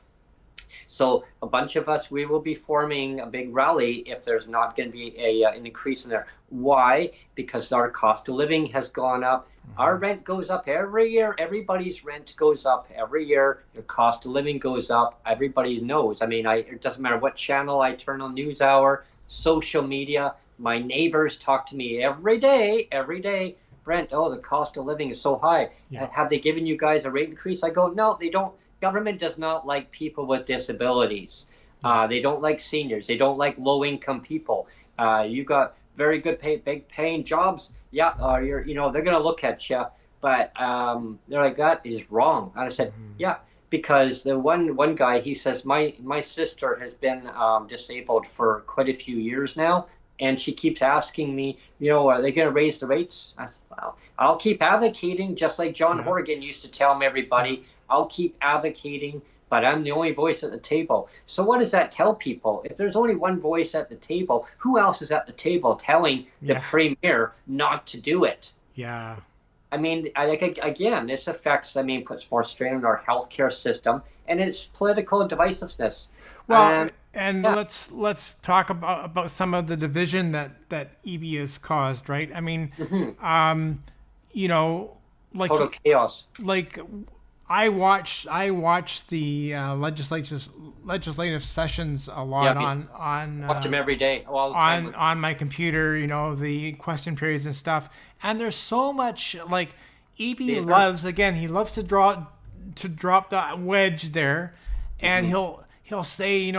So a bunch of us, we will be forming a big rally if there's not going to be an increase in there. Why? Because our cost of living has gone up. Our rent goes up every year. Everybody's rent goes up every year. Your cost of living goes up. Everybody knows. I mean, it doesn't matter what channel I turn on, NewsHour, social media. My neighbors talk to me every day. Brent, the cost of living is so high. Have they given you guys a rate increase? I go, no, they don't. Government does not like people with disabilities. They don't like seniors. They don't like low-income people. You got very good big paying jobs. Yeah, they're going to look at you, but they're like, that is wrong. And I said, because the one guy, he says, my sister has been disabled for quite a few years now, and she keeps asking me, are they going to raise the rates? I said, well, I'll keep advocating, just like John Horgan used to tell everybody, I'll keep advocating, but I'm the only voice at the table. So what does that tell people? If there's only one voice at the table, who else is at the table telling the premier not to do it? Yeah. I mean, again, this affects, puts more strain on our healthcare system, and it's political divisiveness. Well, let's talk about some of the division that Eby has caused, right? I mean, total chaos. Like, I watch the legislative sessions a lot on watch them every day, all the time on my computer. The question periods and stuff. And there's so much, like, Eby loves to drop that wedge there, and he'll say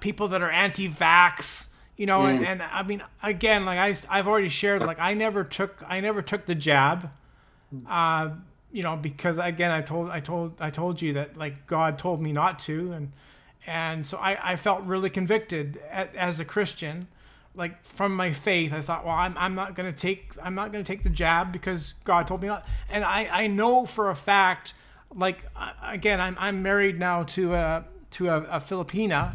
people that are anti-vax. And I mean, again, like I've already shared, like I never took the jab. Because again, I told you that, like, God told me not to, and so I felt really convicted as a Christian, like, from my faith. I thought, well, I'm not gonna take the jab because God told me not. And I know for a fact, like, again, I'm married now to a Filipina,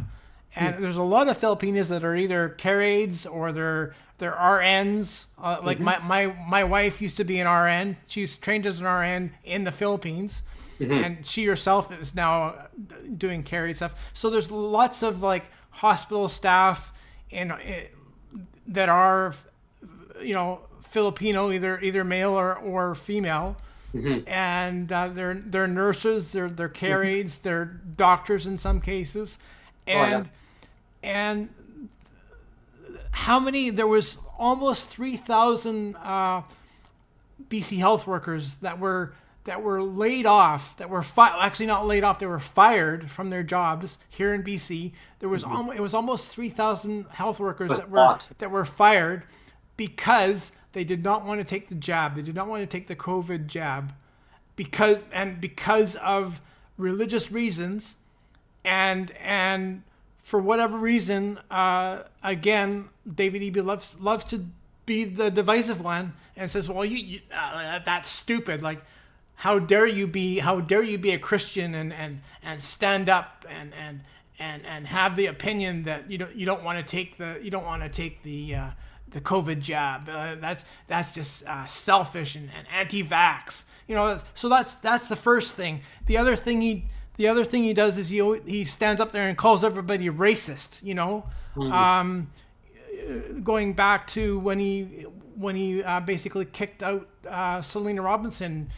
and there's a lot of Filipinas that are either care-aides or they're RNs. Like my wife used to be an RN. She's trained as an RN in the Philippines, and she herself is now doing care aid stuff. So there's lots of, like, hospital staff that are, Filipino, either male or female, and they're nurses, they're care aides, they're doctors in some cases, and how many? There was almost 3,000 BC health workers that were laid off, actually not laid off, they were fired from their jobs here in BC. There was it was almost 3,000 health workers that were fired because they did not want to take the jab. They did not want to take the COVID jab because of religious reasons, and for whatever reason, again, David Eby loves to be the divisive one and says, "Well, you that's stupid. Like, how dare you be a Christian and stand up and have the opinion that you don't want to take the COVID jab. That's just selfish and anti-vax. So that's the first thing. The other thing he does is he stands up there and calls everybody racist. Going back to when he basically kicked out Selina Robinson.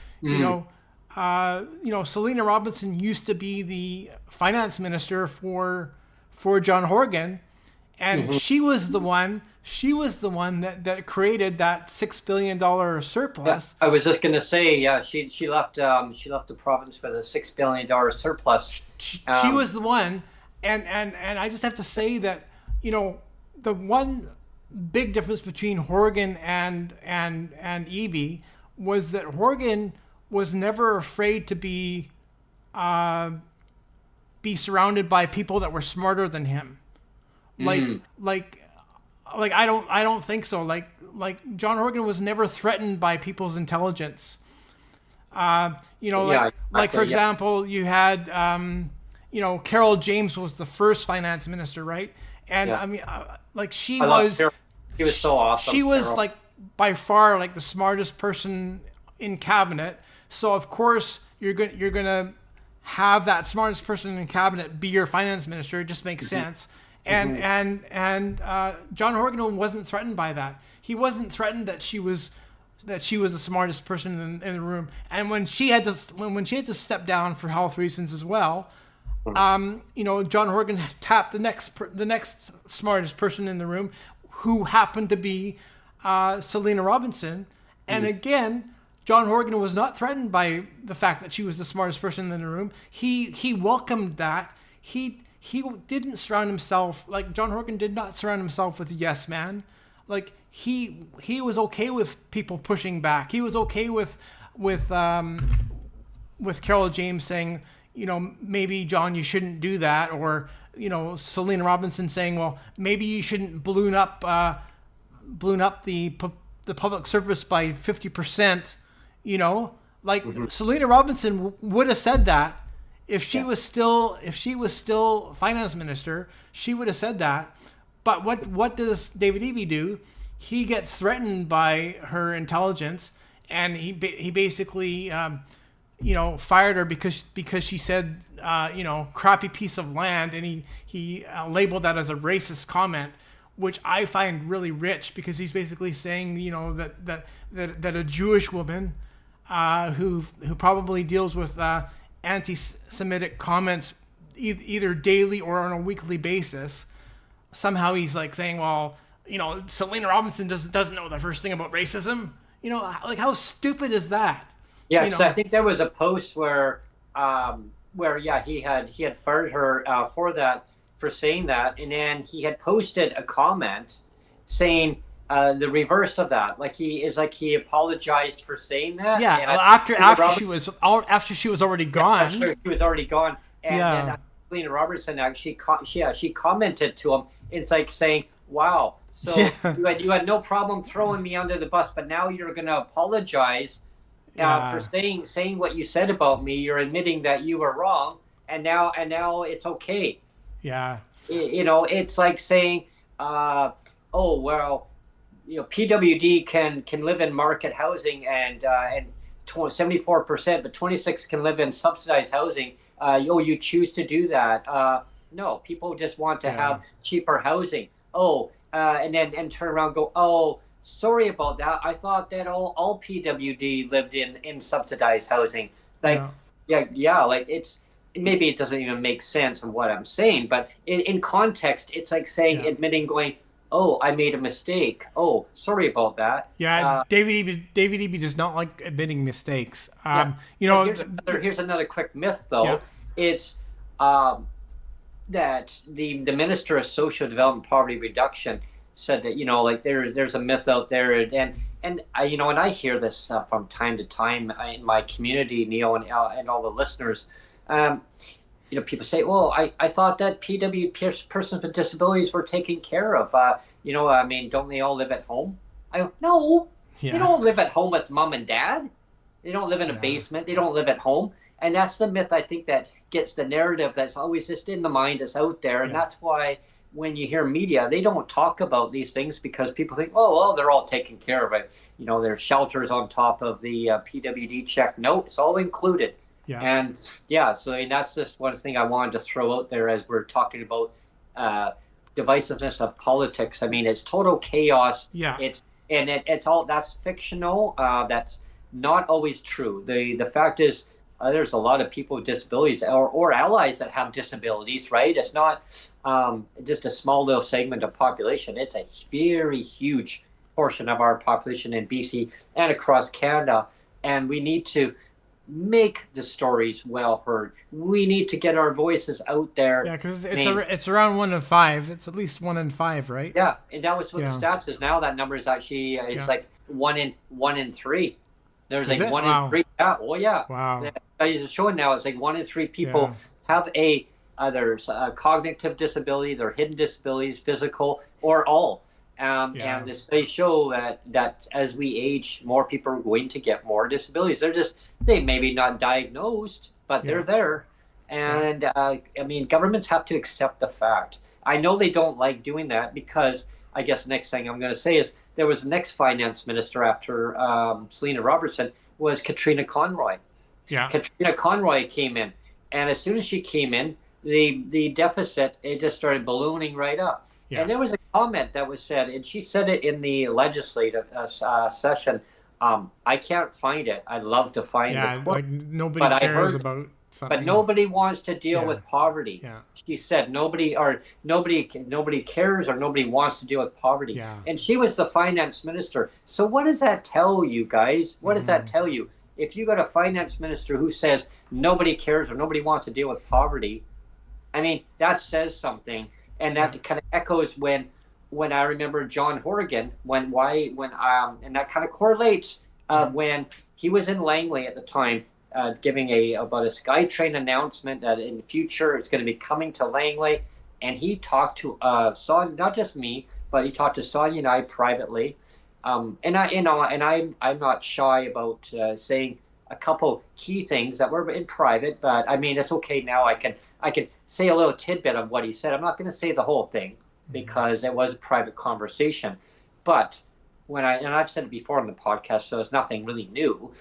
Selina Robinson used to be the finance minister for John Horgan, and she was the one that created that $6 billion surplus. Yeah, I was just gonna say, she left the province with a $6 billion surplus. She was the one, and I just have to say that the one big difference between Horgan and Eby was that Horgan was never afraid to be surrounded by people that were smarter than him. Like I don't think so. Like John Horgan was never threatened by people's intelligence. For example, you had Carol James was the first finance minister, right? And I mean, she was so awesome. She was Carol. By far the smartest person in cabinet. So of course you're gonna have that smartest person in cabinet be your finance minister. It just makes sense. And John Horgan wasn't threatened by that. He wasn't threatened that she was the smartest person in the room. And when she had to step down for health reasons as well, John Horgan tapped the next smartest person in the room, who happened to be Selina Robinson. And again, John Horgan was not threatened by the fact that she was the smartest person in the room. He welcomed that. He didn't surround himself, John Horgan did not surround himself with yes man. He was okay with people pushing back. He was okay with Carol James saying, maybe John, you shouldn't do that, or Selina Robinson saying, well, maybe you shouldn't balloon up the public service by 50%. Selina Robinson would have said that if she was still finance minister. She would have said that. But what does David Eby do? He gets threatened by her intelligence, and he basically fired her because she said crappy piece of land, and he labeled that as a racist comment, which I find really rich, because he's basically saying that a Jewish woman who probably deals with anti-Semitic comments either daily or on a weekly basis, somehow he's saying, well, Selina Robinson doesn't know the first thing about racism. How stupid is that? Yeah, so I think there was a post where he had fired her for saying that, and then he had posted a comment saying the reverse of that. He apologized for saying that. Yeah, after she was already gone. After she was already gone, and Selina Robinson actually she commented to him. It's saying, "Wow, so you had no problem throwing me under the bus, but now you're going to apologize for saying what you said about me. You're admitting that you were wrong, and now it's okay." Yeah. It's like saying, oh, well, PWD can live in market housing and 74%, but 26 can live in subsidized housing. You choose to do that. No, people just want to have cheaper housing. And then turn around and go, oh, sorry about that. I thought that all PWD lived in subsidized housing. It's, maybe it doesn't even make sense of what I'm saying, but in context, it's like saying, admitting, going, oh, I made a mistake. Oh, sorry about that. Yeah, David Eby does not like admitting mistakes. Yeah. You And know, here's another quick myth, yeah, though. It's um, that the Minister of Social Development and Poverty Reduction said that, like there's a myth out there, and and I hear this from time to time in my community, Neil, and all the listeners. Um, people say, well, I thought that persons with disabilities were taken care of. I mean, don't they all live at home? I go, no, they yeah, don't live at home with mom and dad. They don't live in a yeah, basement. They don't live at home. And that's the myth, I think, that gets the narrative that's always just in the mind, that's out there. And yeah, that's why when you hear media, they don't talk about these things because people think, oh, well, they're all taken care of. There's shelters on top of the PWD check. No, it's all included. yeah, And yeah, so that's just one thing I wanted to throw out there as we're talking about divisiveness of politics. I mean, it's total chaos. yeah. It's all that's fictional. That's not always true. The fact is, there's a lot of people with disabilities or allies that have disabilities, right? It's not just a small little segment of population. It's a very huge portion of our population in BC and across Canada, and we need to make the stories well heard. We need to get our voices out there. Yeah, because it's around 1 in 5. It's at least 1 in 5, right? Yeah, and that was what the stats is now. That number is actually like one in 3. There's Is like it? one Wow. in 3. Yeah, oh yeah. Wow. The studies are showing now it's like 1 in 3 people have either a cognitive disability, their hidden disabilities, physical, or all. And the studies show that as we age, more people are going to get more disabilities. They maybe not diagnosed, but they're there. And I mean, governments have to accept the fact. I know they don't like doing that because I guess the next thing I'm going to say is there was the next finance minister after Selina Robinson was Katrina Conroy. Yeah. Katrina Conroy came in, and as soon as she came in, the deficit, it just started ballooning right up. Yeah. And there was a comment that was said, and she said it in the legislative session. I can't find it. I'd love to find it. Yeah, like nobody cares about something. But nobody wants to deal with poverty. Yeah. She said nobody cares or nobody wants to deal with poverty. Yeah. And she was the finance minister. So what does that tell you guys? What does that tell you? If you got a finance minister who says nobody cares or nobody wants to deal with poverty, I mean, that says something. And that kind of echoes when I remember John Horgan, and that kind of correlates when he was in Langley at the time, giving about a SkyTrain announcement that in the future it's going to be coming to Langley, and he talked to Sonia, not just me, but he talked to Sonia and I privately, and I'm not shy about saying a couple key things that were in private, but I mean it's okay now. I can say a little tidbit of what he said. I'm not going to say the whole thing because it was a private conversation. But and I've said it before on the podcast, so it's nothing really new.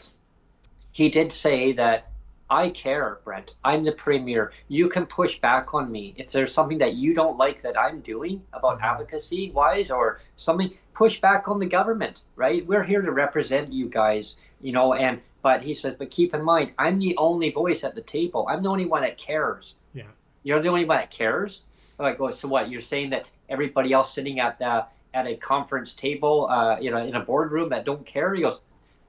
He did say that I care, Brent. I'm the premier. You can push back on me. If there's something that you don't like that I'm doing about advocacy wise or something, push back on the government, right? We're here to represent you guys, but he said, but keep in mind, I'm the only voice at the table. I'm the only one that cares. Yeah. You're the only one that cares? Like, well, so what? You're saying that everybody else sitting at a conference table, in a boardroom that don't care? He goes,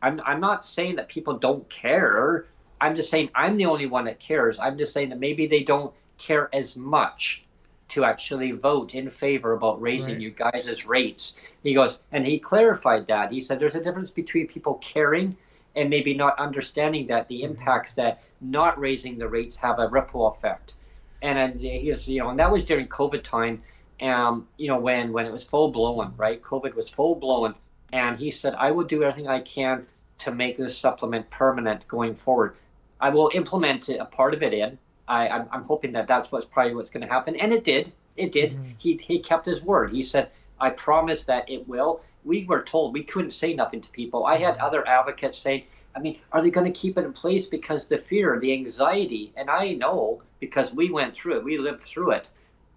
I'm not saying that people don't care. I'm just saying I'm the only one that cares. I'm just saying that maybe they don't care as much to actually vote in favor about raising you guys' rates. He goes, and he clarified that. He said there's a difference between people caring and maybe not understanding that the impacts that not raising the rates have a ripple effect. And he was, and that was during COVID time, when it was full blown, right? COVID was full blown. And he said, I will do everything I can to make this supplement permanent going forward. I will implement a part of it in. I'm hoping that's probably what's going to happen. And it did. It did. Mm-hmm. He kept his word. He said, I promise that it will. We were told we couldn't say nothing to people. I had other advocates saying, I mean, are they going to keep it in place because the fear, the anxiety? And I know because we went through it. We lived through it.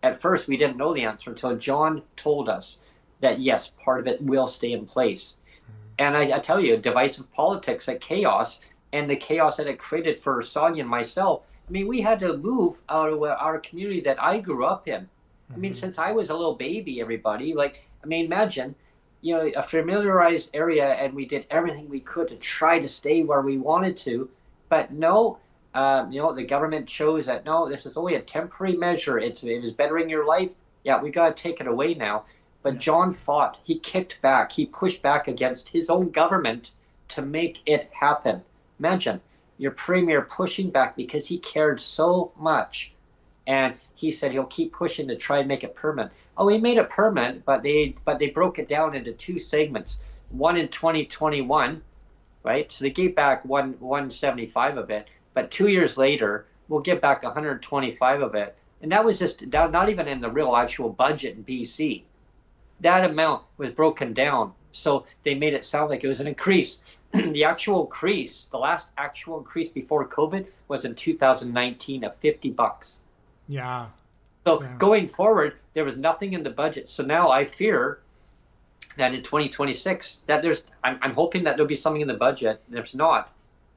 At first, we didn't know the answer until John told us that, yes, part of it will stay in place. And I tell you, divisive politics, that chaos, and the chaos that it created for Sonia and myself, I mean, we had to move out of our community that I grew up in. I mean, since I was a little baby, everybody, like, I mean, imagine, a familiarized area, and we did everything we could to try to stay where we wanted to, but no, the government chose that, no, this is only a temporary measure. It is bettering your life. Yeah, we got to take it away now. But John fought. He kicked back. He pushed back against his own government to make it happen. Imagine your premier pushing back because he cared so much. And he said he'll keep pushing to try and make it permanent. Oh, he made it permanent, but they broke it down into two segments. One in 2021, right? So they gave back 175 of it, but 2 years later, we'll give back 125 of it. And that was just not even in the real actual budget in BC. That amount was broken down. So they made it sound like it was an increase. The actual increase, the last actual increase before COVID was in 2019 of $50. Yeah. So going forward, there was nothing in the budget. So now I fear that in 2026, that I'm hoping that there'll be something in the budget. There's not.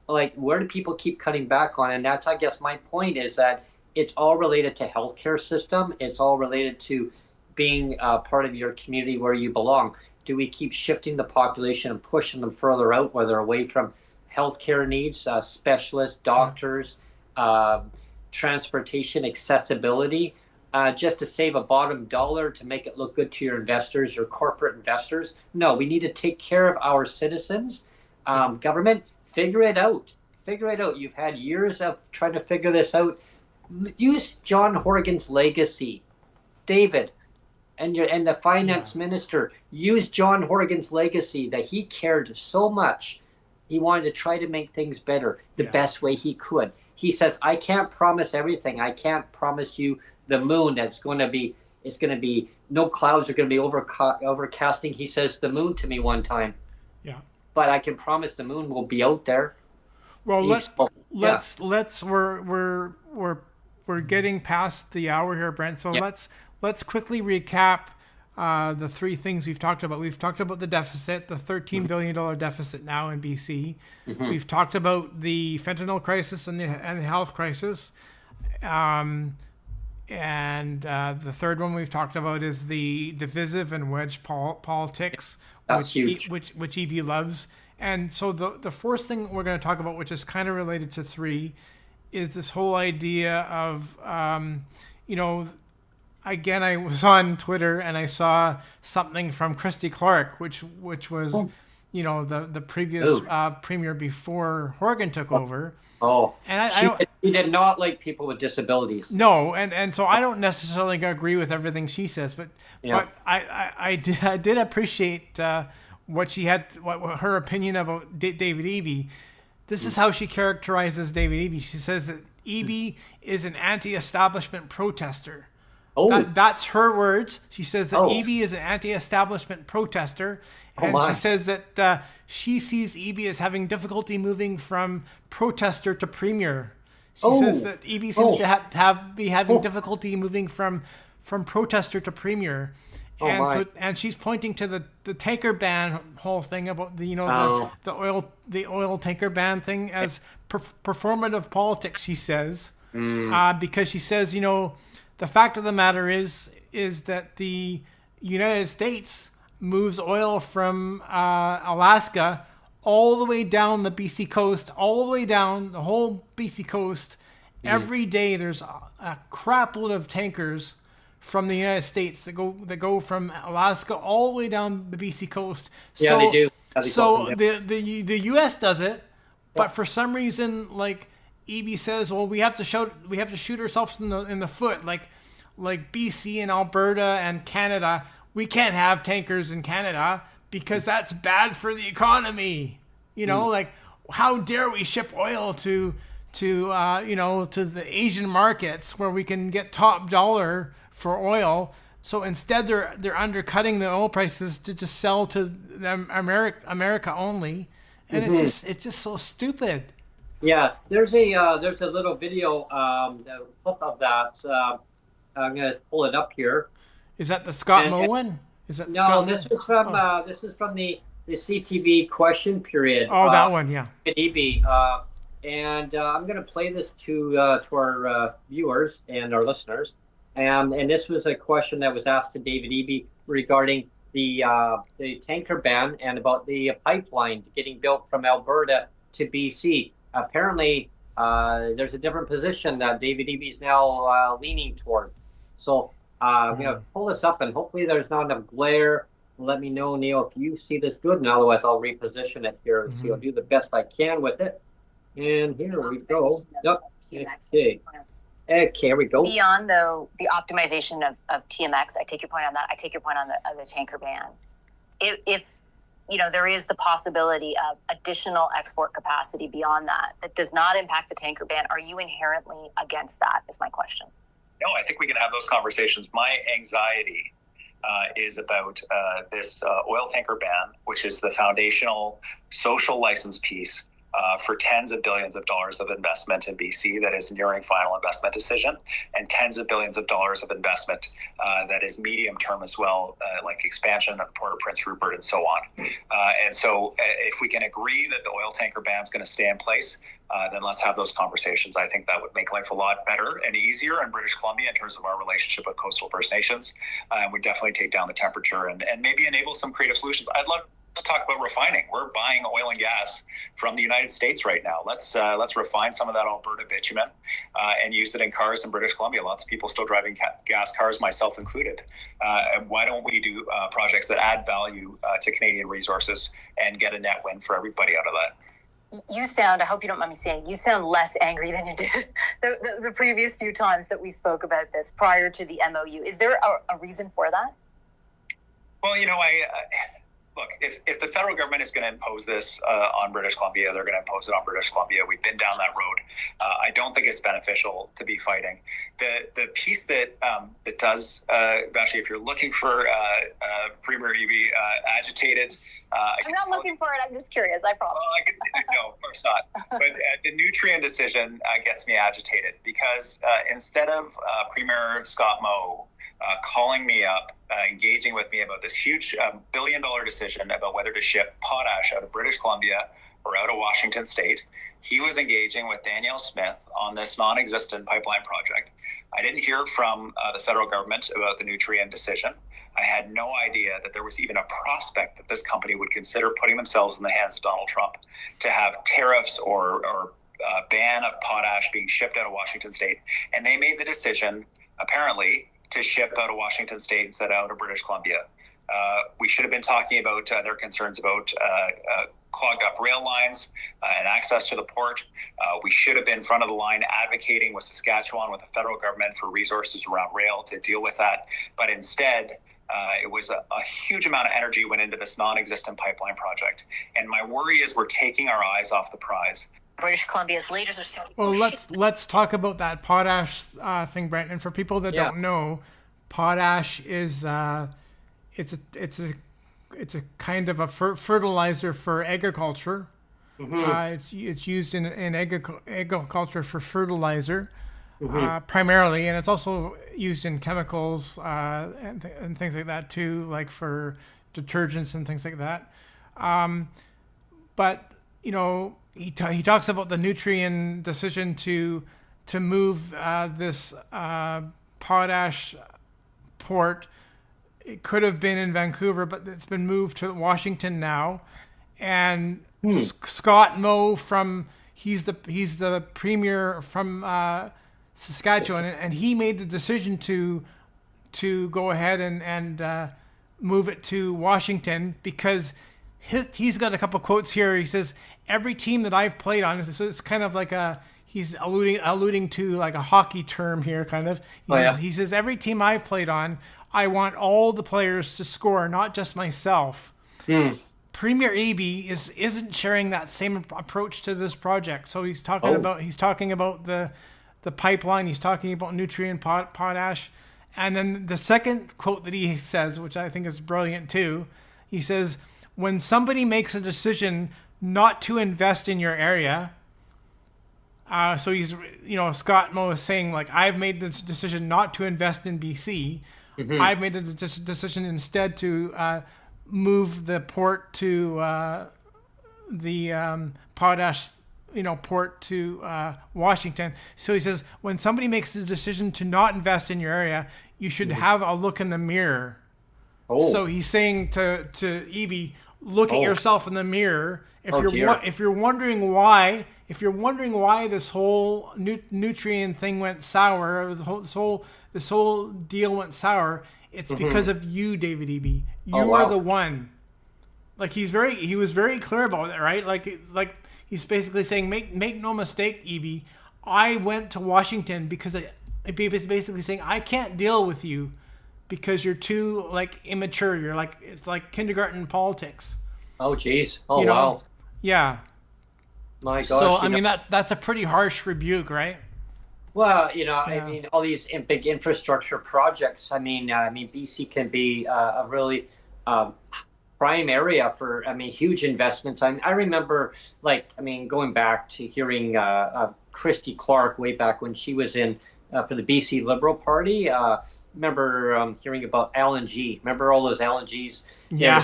Like, where do people keep cutting back on? And that's, I guess, my point is that it's all related to healthcare system. It's all related to being part of your community where you belong. Do we keep shifting the population and pushing them further out, where they're away from healthcare needs, specialists, doctors, transportation, accessibility, just to save a bottom dollar to make it look good to your investors, your corporate investors? No, we need to take care of our citizens. Government, figure it out. Figure it out. You've had years of trying to figure this out. Use John Horgan's legacy. David, and the finance minister, use John Horgan's legacy that he cared so much. He wanted to try to make things better the best way he could. He says, I can't promise everything. I can't promise you the moon it's going to be no clouds are going to be overcasting. He says the moon to me one time. Yeah. But I can promise the moon will be out there. Well, we're getting past the hour here, Brent. So let's quickly recap the three things we've talked about. We've talked about the deficit, the $13 billion deficit now in BC. Mm-hmm. We've talked about the fentanyl crisis and the health crisis. And the third one we've talked about is the divisive and wedge politics, which Eby loves. And so the fourth thing we're going to talk about, which is kind of related to three, is this whole idea of, again, I was on Twitter and I saw something from Christy Clark, which was, the previous premier before Horgan took over. Oh, and she did not like people with disabilities. No, and so I don't necessarily agree with everything she says, but I did appreciate what her opinion about David Eby. This is how she characterizes David Eby. She says that Eby is an anti-establishment protester. Oh. That's her words. She says that Eby is an anti-establishment protester. And she says that she sees Eby as having difficulty moving from protester to premier. She says that Eby seems to be having difficulty moving from protester to premier. And she's pointing to the tanker ban whole thing about the oil tanker ban thing as performative politics. She says because she says the fact of the matter is that the United States moves oil from Alaska all the way down the BC coast, all the way down the whole BC coast. Every day there's a crap load of tankers from the United States that go from Alaska all the way down the BC coast. Yeah, they do. So the US does it, but for some reason, like Eby says, well, we have to shoot ourselves in the foot, like BC and Alberta and Canada. We can't have tankers in Canada because that's bad for the economy. Like, how dare we ship oil to the Asian markets where we can get top dollar for oil. So instead they're undercutting the oil prices to just sell to America only. And it's just so stupid. Yeah, there's a little video clip of that. I'm going to pull it up here. Is that the Scott Moe one? Is that this is from the CTV question period. Oh, that one, yeah. Eby, and I'm going to play this to our viewers and our listeners. And this was a question that was asked to David Eby regarding the tanker ban and about the pipeline getting built from Alberta to BC. Apparently, there's a different position that David Eby is now leaning toward. So I'm going to pull this up, and hopefully there's not enough glare. Let me know, Neil, if you see this good, and otherwise I'll reposition it here. So I'll do the best I can with it. And here we go. Yep. Okay. Okay, here we go. Beyond, though, the optimization of TMX, I take your point on that. I take your point on the tanker ban. If there is the possibility of additional export capacity beyond that does not impact the tanker ban, are you inherently against that, is my question. No, I think we can have those conversations. My anxiety is about this oil tanker ban, which is the foundational social license piece for tens of billions of dollars of investment in BC that is nearing final investment decision, and tens of billions of dollars of investment that is medium term as well, like expansion of Port of Prince Rupert and so on. And so if we can agree that the oil tanker ban is going to stay in place, then let's have those conversations. I think that would make life a lot better and easier in British Columbia in terms of our relationship with coastal First Nations. And would definitely take down the temperature and maybe enable some creative solutions. I'd love to talk about refining. We're buying oil and gas from the United States right now. Let's refine some of that Alberta bitumen and use it in cars in British Columbia. Lots of people still driving gas cars, myself included. And why don't we do projects that add value to Canadian resources and get a net win for everybody out of that? You sound, I hope you don't mind me saying, you sound less angry than you did the previous few times that we spoke about this prior to the MOU. Is there a reason for that? Well, look, if the federal government is going to impose this on British Columbia, they're going to impose it on British Columbia. We've been down that road. I don't think it's beneficial to be fighting. The piece that does, actually, if you're looking for Premier Eby agitated, I'm not looking for it. I'm just curious. I promise. Well, no, of course not. But the nutrient decision gets me agitated because instead of Premier Scott Moe calling me up, engaging with me about this huge billion-dollar decision about whether to ship potash out of British Columbia or out of Washington State, he was engaging with Danielle Smith on this non-existent pipeline project. I didn't hear from the federal government about the nutrient decision. I had no idea that there was even a prospect that this company would consider putting themselves in the hands of Donald Trump to have tariffs or ban of potash being shipped out of Washington State. And they made the decision, apparently, to ship out of Washington State instead of out of British Columbia. We should have been talking about their concerns about clogged up rail lines and access to the port. We should have been front of the line advocating with Saskatchewan, with the federal government for resources around rail to deal with that. But instead, it was a huge amount of energy went into this non-existent pipeline project. And my worry is we're taking our eyes off the prize. British Columbia's leaders are still. Well, let's talk about that potash thing, Brent. And for people that don't know, potash is it's a kind of a fertilizer for agriculture. Mm-hmm. It's used in agriculture for fertilizer. Mm-hmm. Primarily, and it's also used in chemicals and things like that too, like for detergents and things like that. But he talks about the nutrient decision to move this potash port. It could have been in Vancouver, but it's been moved to Washington now. And Scott Moe he's the premier from Saskatchewan, and he made the decision to go ahead and move it to Washington because he's got a couple quotes here. He says, every team that I've played on, so it's kind of like he's alluding to like a hockey term here, kind of. He says, every team I've played on, I want all the players to score, not just myself. Premier Eby isn't sharing that same approach to this project. So he's talking about the pipeline. He's talking about nutrient potash. And then the second quote that he says, which I think is brilliant too, he says, when somebody makes a decision not to invest in your area, so he's, Scott Moe is saying, like, I've made this decision not to invest in BC. Mm-hmm. I've made a decision instead to move the port to the potash, port to Washington. So he says, when somebody makes the decision to not invest in your area, you should have a look in the mirror Oh. So he's saying to Eby, look at yourself in the mirror. If you're wondering why this whole nutrient thing went sour, this whole deal went sour, it's because of you, David Eby. You are the one. Like he was very clear about it, right? Like he's basically saying, make no mistake, Eby. I went to Washington because basically saying I can't deal with you because you're too like immature. You're like, it's like kindergarten politics. Oh geez. Oh wow. Yeah. My gosh. So I mean that's a pretty harsh rebuke, right? Well, I mean, all these big infrastructure projects. I mean, BC can be a really prime area for, huge investments. I remember, going back to hearing Christy Clark way back when she was in for the BC Liberal Party. Remember hearing about LNG. Remember all those LNGs? Yeah.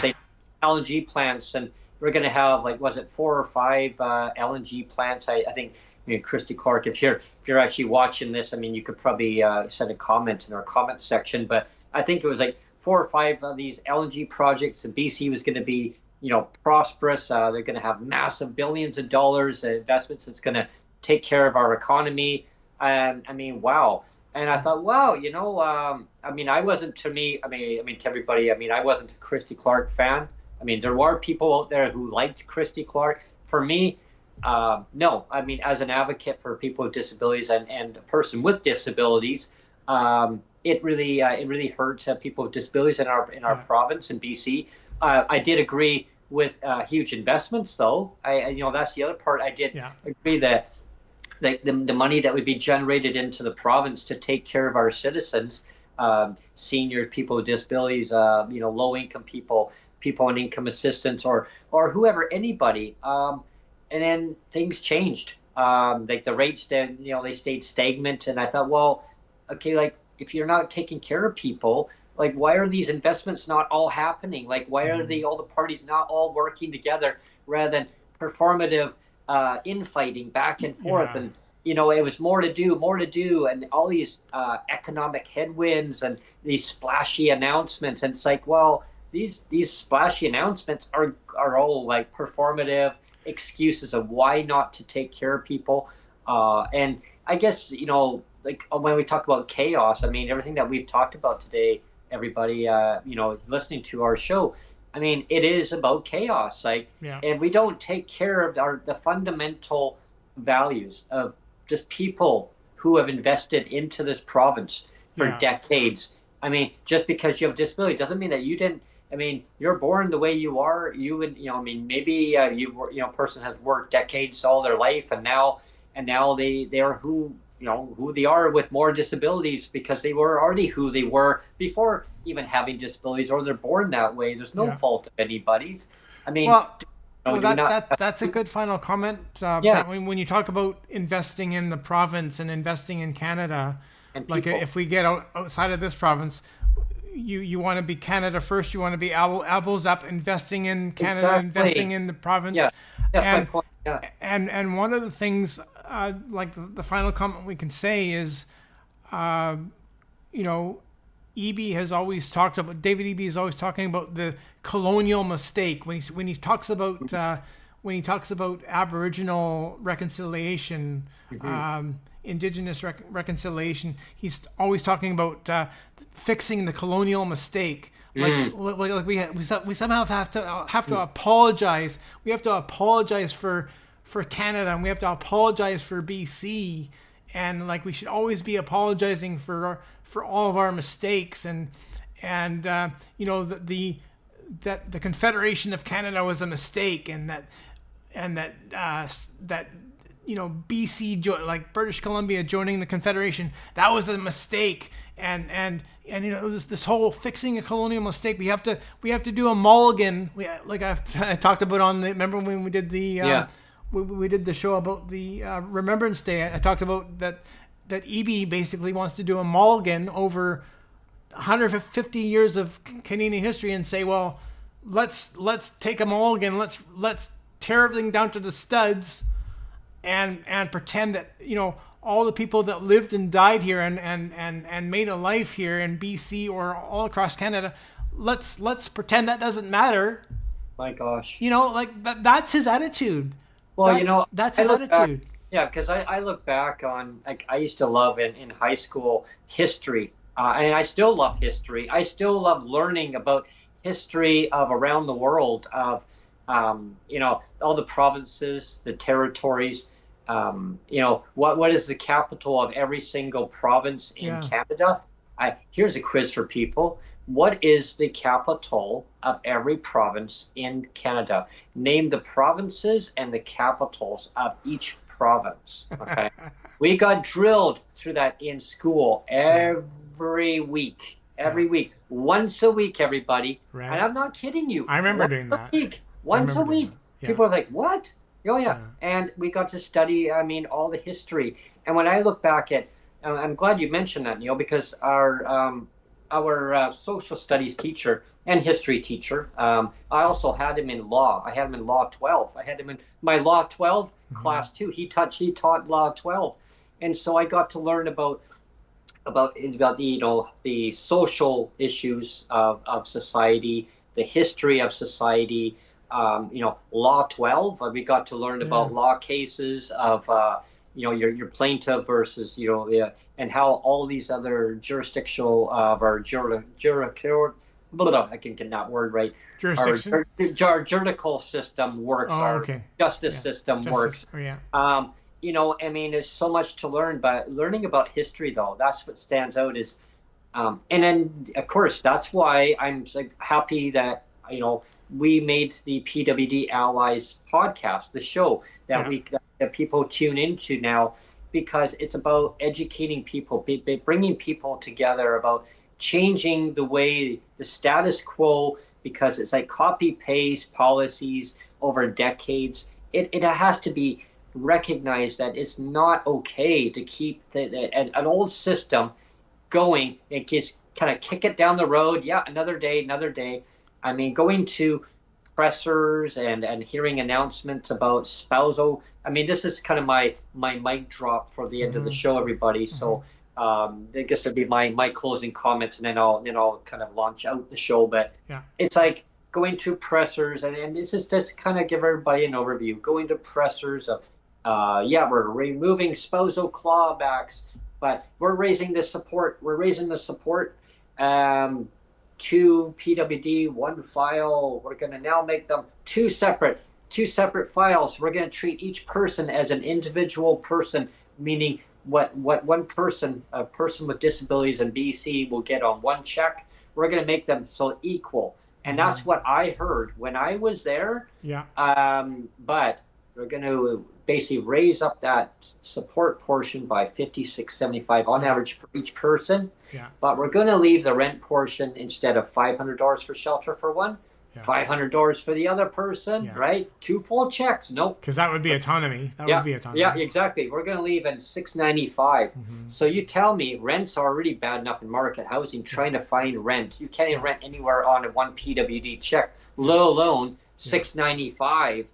LNG plants, and we're going to have 4 or 5 LNG plants. I think. Christy Clark, if you're actually watching this, you could probably send a comment in our comment section. But I think it was 4 or 5 of these LNG projects, and BC was going to be, prosperous. They're going to have massive billions of dollars investments. It's going to take care of our economy. Wow. And I thought, wow, I wasn't to everybody. I wasn't a Christy Clark fan. There were people out there who liked Christy Clark. For me, no. As an advocate for people with disabilities and a person with disabilities, it really hurt people with disabilities in our province in BC. I did agree with huge investments, though. That's the other part. I did agree that the money that would be generated into the province to take care of our citizens, seniors, people with disabilities, low income people on income assistance, or whoever, anybody. And then things changed. The rates then, they stayed stagnant. And I thought, well, okay, if you're not taking care of people, why are these investments not all happening? Why are all the parties not all working together rather than performative infighting back and forth? Yeah. And, it was more to do, and all these economic headwinds and these splashy announcements. And it's well, these splashy announcements are all performative excuses of why not to take care of people. And I guess, when we talk about chaos, everything that we've talked about today, everybody, listening to our show, it is about chaos. And we don't take care of the fundamental values of just people who have invested into this province for decades. Just because you have a disability doesn't mean that you didn't. You're born the way you are. You would, maybe person has worked decades all their life, and now they are who they are with more disabilities because they were already who they were before even having disabilities, or they're born that way. There's no fault of anybody's. That's a good final comment. When you talk about investing in the province and investing in Canada, and if we get outside of this province. You want to be Canada first. You want to be elbows up, investing in Canada, investing in the province. Yeah, that's my point. Yeah. And one of the things, the final comment we can say is, Eby has always talked about. David Eby is always talking about the colonial mistake when he talks about Aboriginal reconciliation. Mm-hmm. Indigenous reconciliation. He's always talking about fixing the colonial mistake. We somehow have to apologize. We have to apologize for Canada, and we have to apologize for BC, and we should always be apologizing for all of our mistakes, and that the Confederation of Canada was a mistake, and that BC, British Columbia joining the Confederation, that was a mistake, and this whole fixing a colonial mistake. We have to do a mulligan. I talked about remember when we did the we did the show about the Remembrance Day. I talked about that Eby basically wants to do a mulligan over 150 years of Canadian history and say, well, let's take a mulligan. Let's tear everything down to the studs. And pretend that all the people that lived and died here and made a life here in BC or all across Canada, let's pretend that doesn't matter. My gosh. You know, like that's his attitude. Well, that's his attitude. Yeah, because I look back on, like, I used to love in high school history, and I still love history. I still love learning about history of around the world, of all the provinces, the territories. What is the capital of every single province in Canada? Here's a quiz for people. What is the capital of every province in Canada? Name the provinces and the capitals of each province. Okay. We got drilled through that in school every week. Every week. Once a week, everybody. Right. And I'm not kidding you. I remember doing that. Once a week. Yeah. People are like, what? Oh, yeah. And we got to study, all the history. And when I look back at, I'm glad you mentioned that, Neil, because our social studies teacher and history teacher, I also had him in law. I had him in Law 12. I had him in my Law 12 class too. He taught Law 12. And so I got to learn about the social issues of society, the history of society. Law 12, we got to learn about law cases of your plaintiff versus and how all these other jurisdictional I can get that word right. Jurisdiction. Our juridical system works. Our justice system works. Oh, yeah. There's so much to learn, but learning about history, though, that's what stands out is, and then of course that's why I'm happy that we made the PWD Allies podcast, the show that that people tune into now, because it's about educating people, bringing people together, about changing the way the status quo, because it's like copy paste policies over decades. It has to be recognized that it's not okay to keep an old system going. It just kind of kick it down the road. Yeah, another day. Going to pressers and hearing announcements about spousal. This is kind of my mic drop for the end of the show, everybody. So I guess it'd be my closing comments, and then I'll kind of launch out the show. But it's like going to pressers, and this is just kind of give everybody an overview. Going to pressers of, we're removing spousal clawbacks, but we're raising the support. Two PWD, one file. We're going to now make them two separate files. We're going to treat each person as an individual person, meaning what one person, a person with disabilities in BC, will get on one check. We're going to make them so equal. And that's what I heard when I was there. Yeah. But we're going to basically raise up that support portion by $56.75 on average for each person. Yeah. But we're going to leave the rent portion, instead of $500 for shelter for one, $500 for the other person, right? Two full checks. Nope. Because that would be autonomy. Yeah, exactly. We're going to leave in $695. So you tell me, rent's already bad enough in market housing, trying to find rent. You can't even rent anywhere on a one PWD check, let alone $695.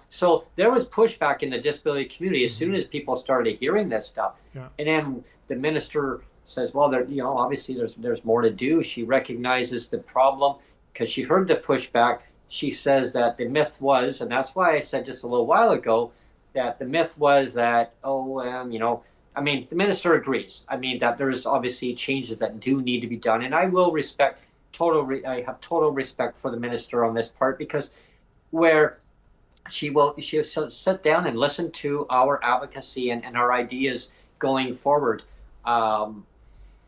So there was pushback in the disability community as soon as people started hearing this stuff. Yeah. And then the minister says, well, obviously there's more to do. She recognizes the problem because she heard the pushback. She says that the myth was, and that's why I said just a little while ago, that the myth was that, the minister agrees. That there's obviously changes that do need to be done. And I will I have total respect for the minister on this part, because where she'll sit down and listen to our advocacy and our ideas going forward.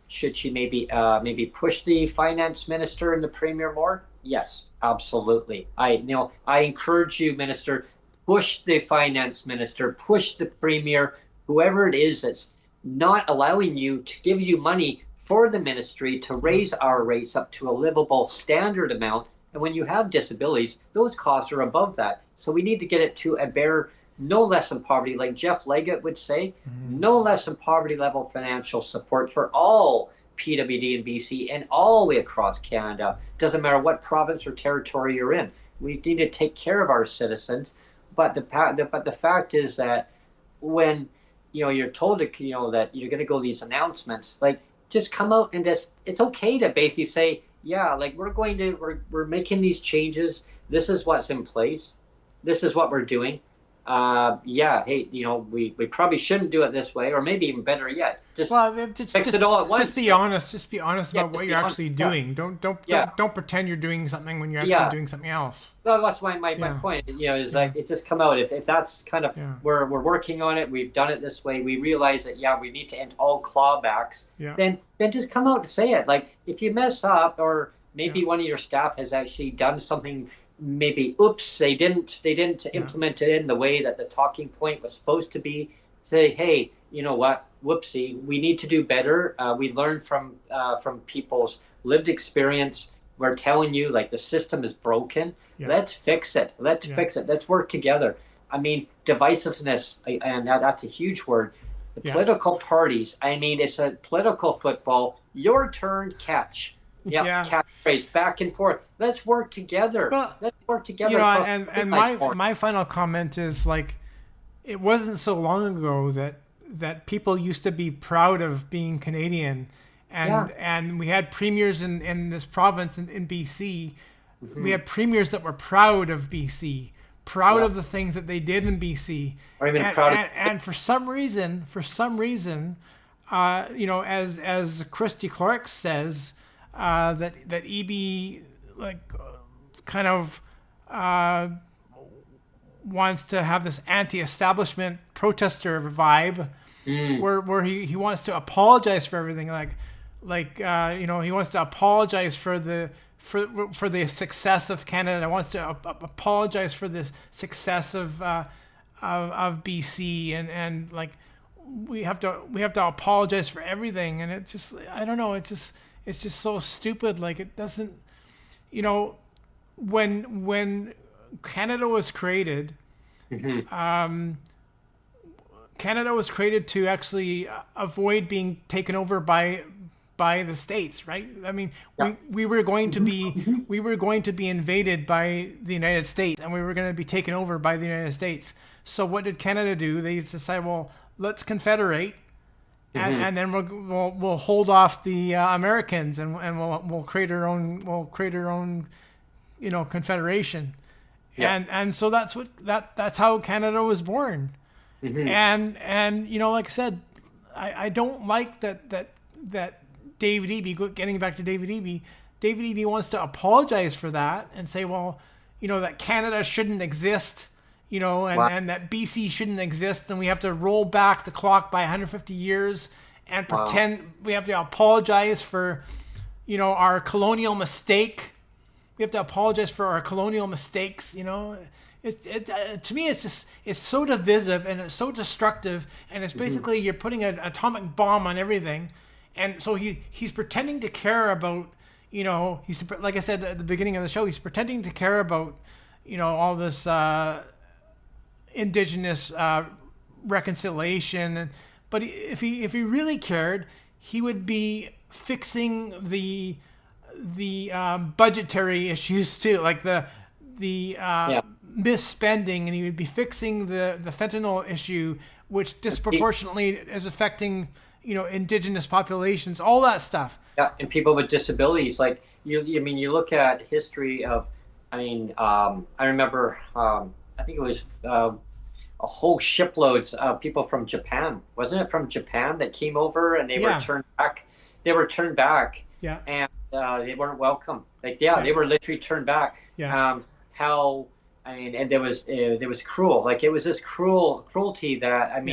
Should she maybe push the finance minister and the premier more? Yes, absolutely. I encourage you, minister, push the finance minister, push the premier, whoever it is that's not allowing you to give you money for the ministry to raise our rates up to a livable standard amount. And when you have disabilities, those costs are above that. So we need to get it to a bare, no less than poverty, like Jeff Leggett would say, no less than poverty level financial support for all PWD in BC and all the way across Canada. Doesn't matter what province or territory you're in. We need to take care of our citizens. But the fact is that when you're told that you're going to go these announcements, like, just come out and it's okay to basically say, yeah, like we're making these changes. This is what's in place. This is what we're doing. Yeah, hey, we probably shouldn't do it this way, or maybe even better yet, just fix it all at once. Just be honest. Just be honest about what you're actually doing. Yeah. Don't pretend you're doing something when you're actually doing something else. Well, that's my point. Is like it just come out. If that's kind of we're working on it, we've done it this way. We realize that we need to end all clawbacks. Yeah. Then just come out and say it. Like if you mess up, or maybe one of your staff has actually done something. Maybe oops, they didn't implement it in the way that the talking point was supposed to be. Say, hey, you know what, whoopsie, we need to do better. We learned from people's lived experience. We're telling you, like, the system is broken. Let's fix it. Let's work together. I mean, divisiveness, and that's a huge word. The political parties, I mean, it's a political football. Your turn, catch. Catchphrase, back and forth. Let's work together. Let's work together. And my final comment is, like, it wasn't so long ago that people used to be proud of being Canadian, and we had premiers in this province in BC. Mm-hmm. We had premiers that were proud of BC, proud of the things that they did in BC, or even and for some reason, as Christy Clark says. That Eby kind of wants to have this anti-establishment protester vibe, where he wants to apologize for everything, he wants to apologize for the success of Canada, wants to apologize for the success of BC, and like we have to apologize for everything, and it just, I don't know, it's just so stupid. Like, it doesn't, when Canada was created, Canada was created to actually avoid being taken over by the states, right? I mean, we were going to be invaded by the United States, and we were going to be taken over by the United States. So what did Canada do? They decided, well, let's confederate. And then we'll hold off the Americans, and we'll create our own confederation, and so that's how Canada was born, and like I said, I don't like that David Eby, getting back to David Eby wants to apologize for that and say, well, that Canada shouldn't exist. And that BC shouldn't exist, and we have to roll back the clock by 150 years and pretend we have to apologize for, our colonial mistake. We have to apologize for our colonial mistakes. To me, it's so divisive, and it's so destructive, and it's basically you're putting an atomic bomb on everything, and so he's pretending to care about, he's, like I said at the beginning of the show, he's pretending to care about, all this. Indigenous reconciliation, but if he really cared, he would be fixing the budgetary issues too, like the misspending, and he would be fixing the fentanyl issue, which disproportionately is affecting Indigenous populations, all that stuff. Yeah, and people with disabilities, like you look at history of, I remember. I think it was a whole shiploads of people from Japan. Wasn't it from Japan that came over, and they were turned back? They were turned back. Yeah. And they weren't welcome. They were literally turned back. Yeah. And there was cruel. Like, it was this cruelty that,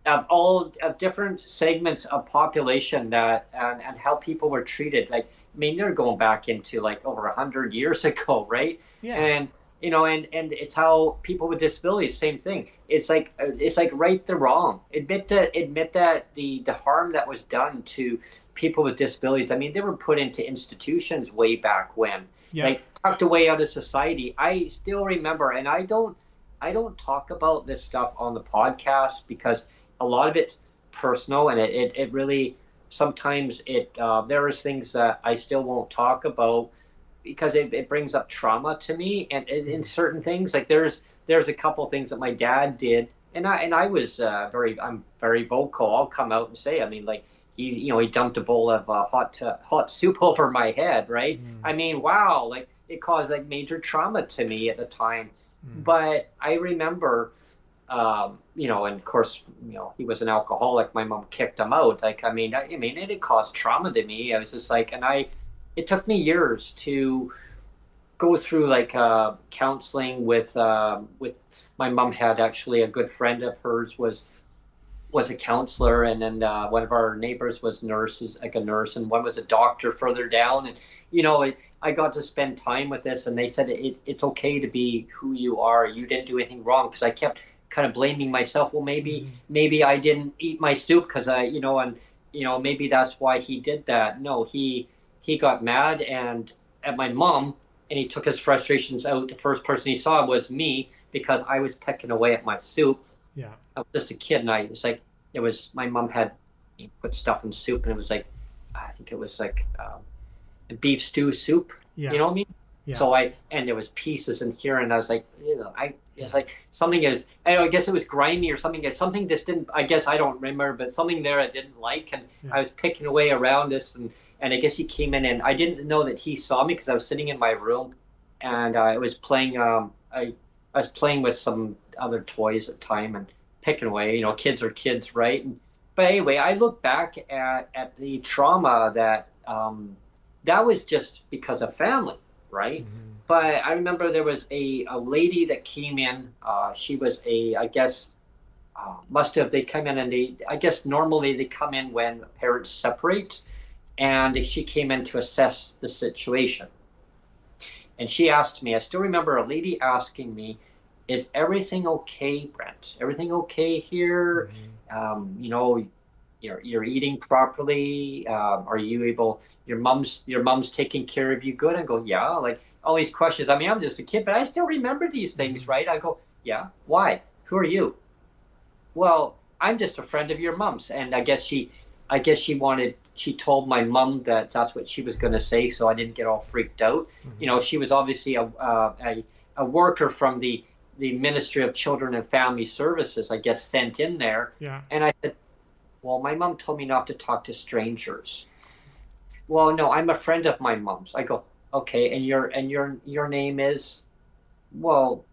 of different segments of population that and how people were treated. Like, they're going back into like over 100 years ago, right? Yeah. And it's how people with disabilities, same thing. It's like right the wrong. Admit that the harm that was done to people with disabilities. They were put into institutions way back when, tucked away out of society. I still remember, and I don't talk about this stuff on the podcast because a lot of it's personal, and it really sometimes there is things that I still won't talk about, because it brings up trauma to me, and in certain things, like there's a couple things that my dad did, and I was I'm very vocal. I'll come out and say, he dumped a bowl of hot soup over my head, right? I mean, wow, like it caused like major trauma to me at the time. But I remember, and of course, he was an alcoholic. My mom kicked him out. Like, I mean, it caused trauma to me. I was just like, it took me years to go through like counseling with my mom. Had actually a good friend of hers was a counselor, and then one of our neighbors was like a nurse, and one was a doctor further down. And I got to spend time with this, and they said it's okay to be who you are. You didn't do anything wrong, because I kept kind of blaming myself. Well, maybe I didn't eat my soup because maybe that's why he did that. No, he got mad at my mom, and he took his frustrations out. The first person he saw was me, because I was pecking away at my soup. Yeah. I was just a kid, and my mom had put stuff in soup, and it was like, I think it was like beef stew soup. Yeah. You know what I mean? Yeah. So and there was pieces in here, and I was like, it's like something I guess it was grimy or something. Something just didn't. I guess I don't remember, but something there I didn't like, and I was picking away around this, and I guess he came in, and I didn't know that he saw me, because I was sitting in my room, and I was playing. I was playing with some other toys at the time and picking away. Kids are kids, right? But anyway, I look back at the trauma that was just because of family, right? But I remember there was a lady that came in. She was they come in, and I guess normally they come in when parents separate, and she came in to assess the situation. And she asked me, I still remember a lady asking me, is everything okay, Brent? Everything okay here? You're eating properly. Are you able, your mom's taking care of you good? I go, yeah, like all these questions. I mean, I'm just a kid, but I still remember these things, right? I go, yeah, why? Who are you? Well, I'm just a friend of your mom's. And I guess she told my mom that that's what she was going to say, so I didn't get all freaked out. She was obviously a worker from the Ministry of Children and Family Services, I guess, sent in there. Yeah. And I said, well, my mom told me not to talk to strangers. Well, no, I'm a friend of my mom's. I go, okay, and your name is, well,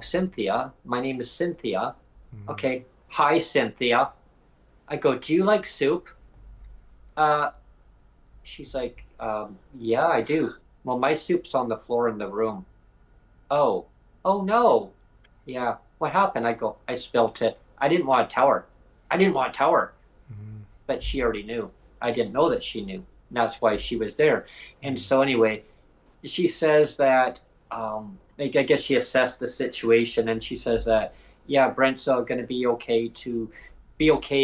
Cynthia. My name is Cynthia. Okay, hi, Cynthia. I go, do you like soup? She's like, yeah, I do. Well, my soup's on the floor in the room. Oh no. Yeah, what happened? I go, I spilt it. I didn't want to tell her. But she already knew. I didn't know that she knew. And that's why she was there. And so anyway, she says that, I guess she assessed the situation, and she says that, yeah, Brent's going to be okay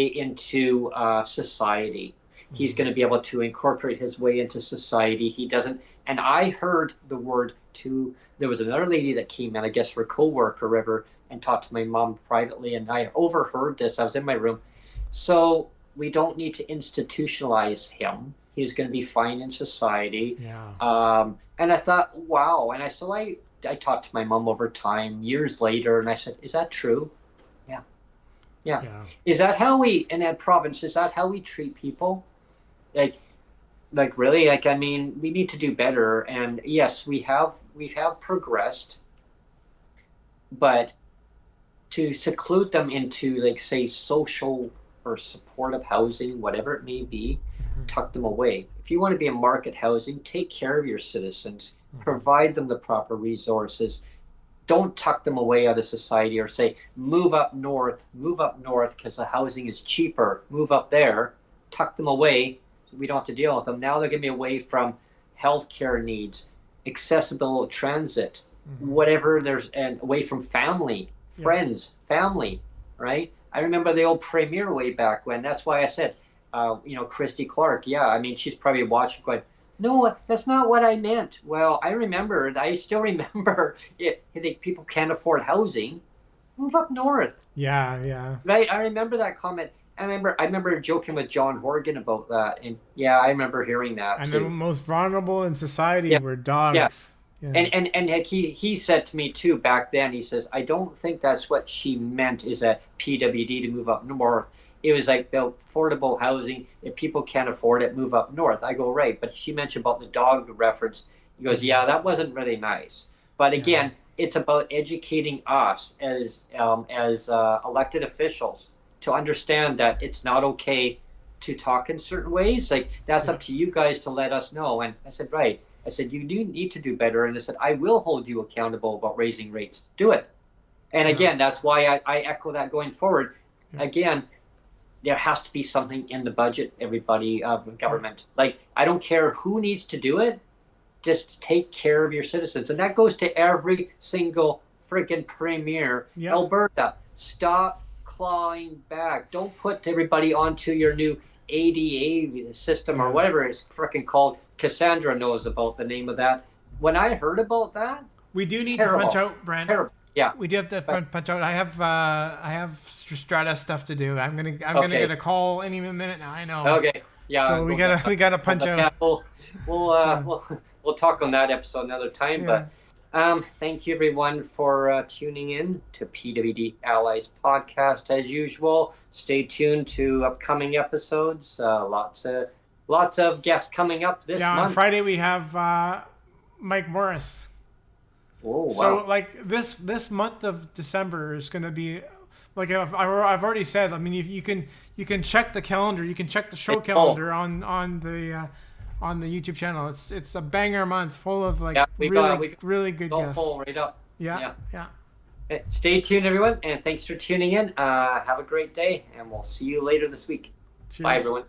into society. He's going to be able to incorporate his way into society. He doesn't. And I heard the word too. There was another lady that came in, I guess her co-worker, River, and talked to my mom privately. And I overheard this. I was in my room. So we don't need to institutionalize him. He's going to be fine in society. Yeah. And I thought, wow. And I talked to my mom over time, years later, and I said, is that true? Yeah. Is that how we, in that province, is that how we treat people? Like really? Like, I mean, we need to do better. And yes, we have progressed, but to seclude them into, like, say, social or supportive housing, whatever it may be, tuck them away. If you want to be in market housing, take care of your citizens, provide them the proper resources. Don't tuck them away out of society or say, move up north because the housing is cheaper, move up there, tuck them away. We don't have to deal with them. Now they're going to be away from healthcare needs, accessible transit, whatever and away from family, friends, family, right? I remember the old Premier way back when. That's why I said, Christy Clark. Yeah, I mean, she's probably watching going, no, that's not what I meant. Well, I still remember if people can't afford housing, move up north. Yeah. Right? I remember that comment. I remember joking with John Horgan about that. And yeah, I remember hearing that and too. the most vulnerable in society were dogs. Yeah. And he said to me too back then, he says, I don't think that's what she meant, is that PWD to move up north. it was like the affordable housing. If people can't afford it, move up north. I go, right. But she mentioned about the dog reference. He goes, yeah, that wasn't really nice. But again, it's about educating us as elected officials to understand that it's not okay to talk in certain ways. Like, that's up to you guys to let us know. And I said, right. I said, you do need to do better. And I said, I will hold you accountable about raising rates. Do it. And again, that's why I echo that going forward. Again, there has to be something in the budget, everybody, of government. Like, I don't care who needs to do it. Just take care of your citizens. And that goes to every single freaking premier. Alberta, stop clawing back. Don't put everybody onto your new ADA system or whatever it's freaking called. Cassandra knows about the name of that. When I heard about that, we do need to punch out, Brent. Terrible. Yeah, we do have to punch out. I have Strata stuff to I'm gonna get a call any minute now. I know. Okay. Yeah. So we gotta punch out. We'll talk on that episode another time. But thank you everyone for tuning in to PWD Allies podcast as usual. Stay tuned to upcoming episodes. Lots of guests coming up this month. On Friday we have Mike Morris. Oh, wow. So like this month of December is going to be like I've already said. I mean, you can check the calendar. You can check the show calendar on the YouTube channel. It's a banger month full of like really good guests. Full right up. Yeah. Stay tuned, everyone, and thanks for tuning in. Have a great day, and we'll see you later this week. Cheers. Bye, everyone.